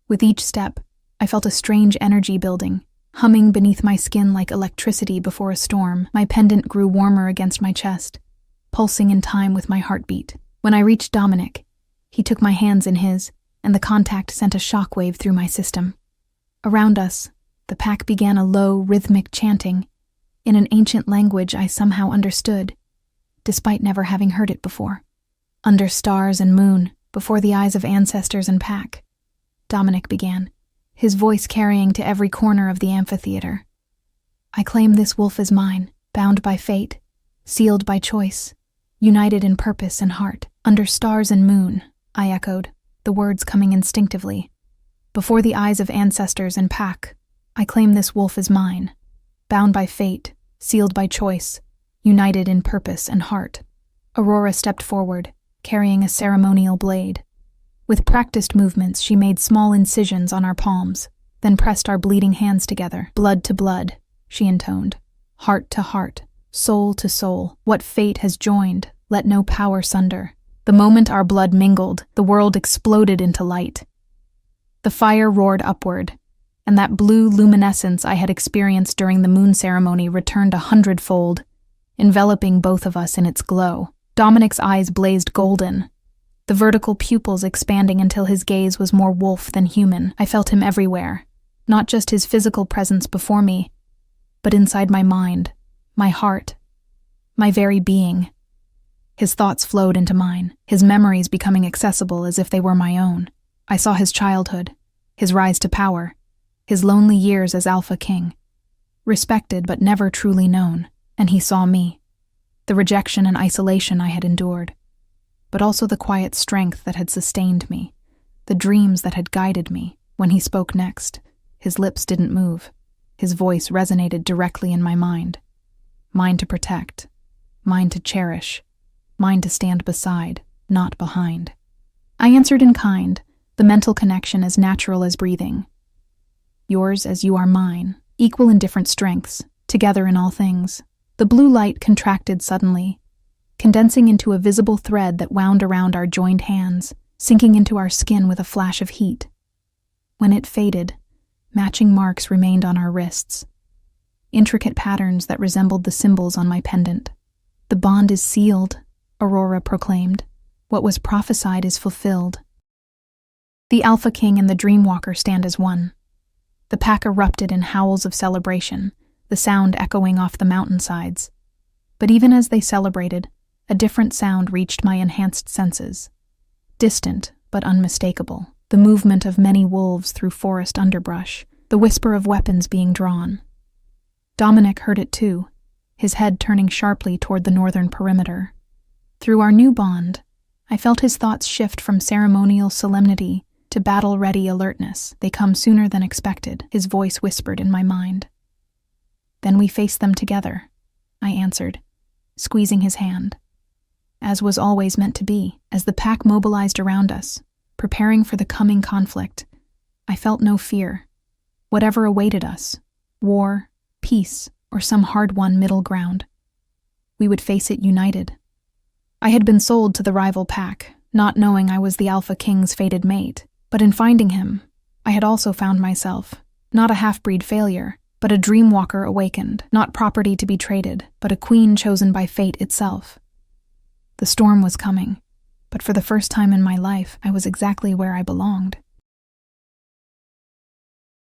B: With each step, I felt a strange energy building, humming beneath my skin like electricity before a storm. My pendant grew warmer against my chest, pulsing in time with my heartbeat. When I reached Dominic, he took my hands in his, and the contact sent a shockwave through my system. Around us, the pack began a low, rhythmic chanting, in an ancient language I somehow understood, despite never having heard it before. "Under stars and moon, before the eyes of ancestors and pack," Dominic began, his voice carrying to every corner of the amphitheater. "I claim this wolf as mine, bound by fate, sealed by choice, united in purpose and heart." "Under stars and moon," I echoed, the words coming instinctively. "Before the eyes of ancestors and pack, I claim this wolf as mine, bound by fate, sealed by choice, united in purpose and heart." Aurora stepped forward, carrying a ceremonial blade. With practiced movements, she made small incisions on our palms, then pressed our bleeding hands together. "Blood to blood," she intoned. "Heart to heart, soul to soul. What fate has joined, let no power sunder." The moment our blood mingled, the world exploded into light. The fire roared upward, and that blue luminescence I had experienced during the moon ceremony returned 100-fold, enveloping both of us in its glow. Dominic's eyes blazed golden, the vertical pupils expanding until his gaze was more wolf than human. I felt him everywhere, not just his physical presence before me, but inside my mind, my heart, my very being. His thoughts flowed into mine, his memories becoming accessible as if they were my own. I saw his childhood, his rise to power, his lonely years as Alpha King, respected but never truly known, and he saw me, the rejection and isolation I had endured, but also the quiet strength that had sustained me, the dreams that had guided me. When he spoke next, his lips didn't move. His voice resonated directly in my mind. Mine to protect, mine to cherish, mine to stand beside, not behind. I answered in kind, the mental connection as natural as breathing. "Yours as you are mine, equal in different strengths, together in all things. The blue light contracted suddenly, condensing into a visible thread that wound around our joined hands, sinking into our skin with a flash of heat. When it faded, matching marks remained on our wrists, intricate patterns that resembled the symbols on my pendant. "The bond is sealed," Aurora proclaimed. "What was prophesied is fulfilled." The Alpha King and the Dreamwalker stand as one. The pack erupted in howls of celebration, the sound echoing off the mountainsides. But even as they celebrated, a different sound reached my enhanced senses. Distant, but unmistakable. The movement of many wolves through forest underbrush, the whisper of weapons being drawn. Dominic heard it too, his head turning sharply toward the northern perimeter. Through our new bond, I felt his thoughts shift from ceremonial solemnity to battle-ready alertness. "They come sooner than expected," his voice whispered in my mind. "Then we face them together," I answered, squeezing his hand. As was always meant to be, as the pack mobilized around us, preparing for the coming conflict, I felt no fear. Whatever awaited us, war, peace, or some hard-won middle ground, we would face it united. I had been sold to the rival pack, not knowing I was the Alpha King's fated mate, but in finding him, I had also found myself, not a half-breed failure, but a dreamwalker awakened, not property to be traded, but a queen chosen by fate itself. The storm was coming, but for the first time in my life, I was exactly where I belonged.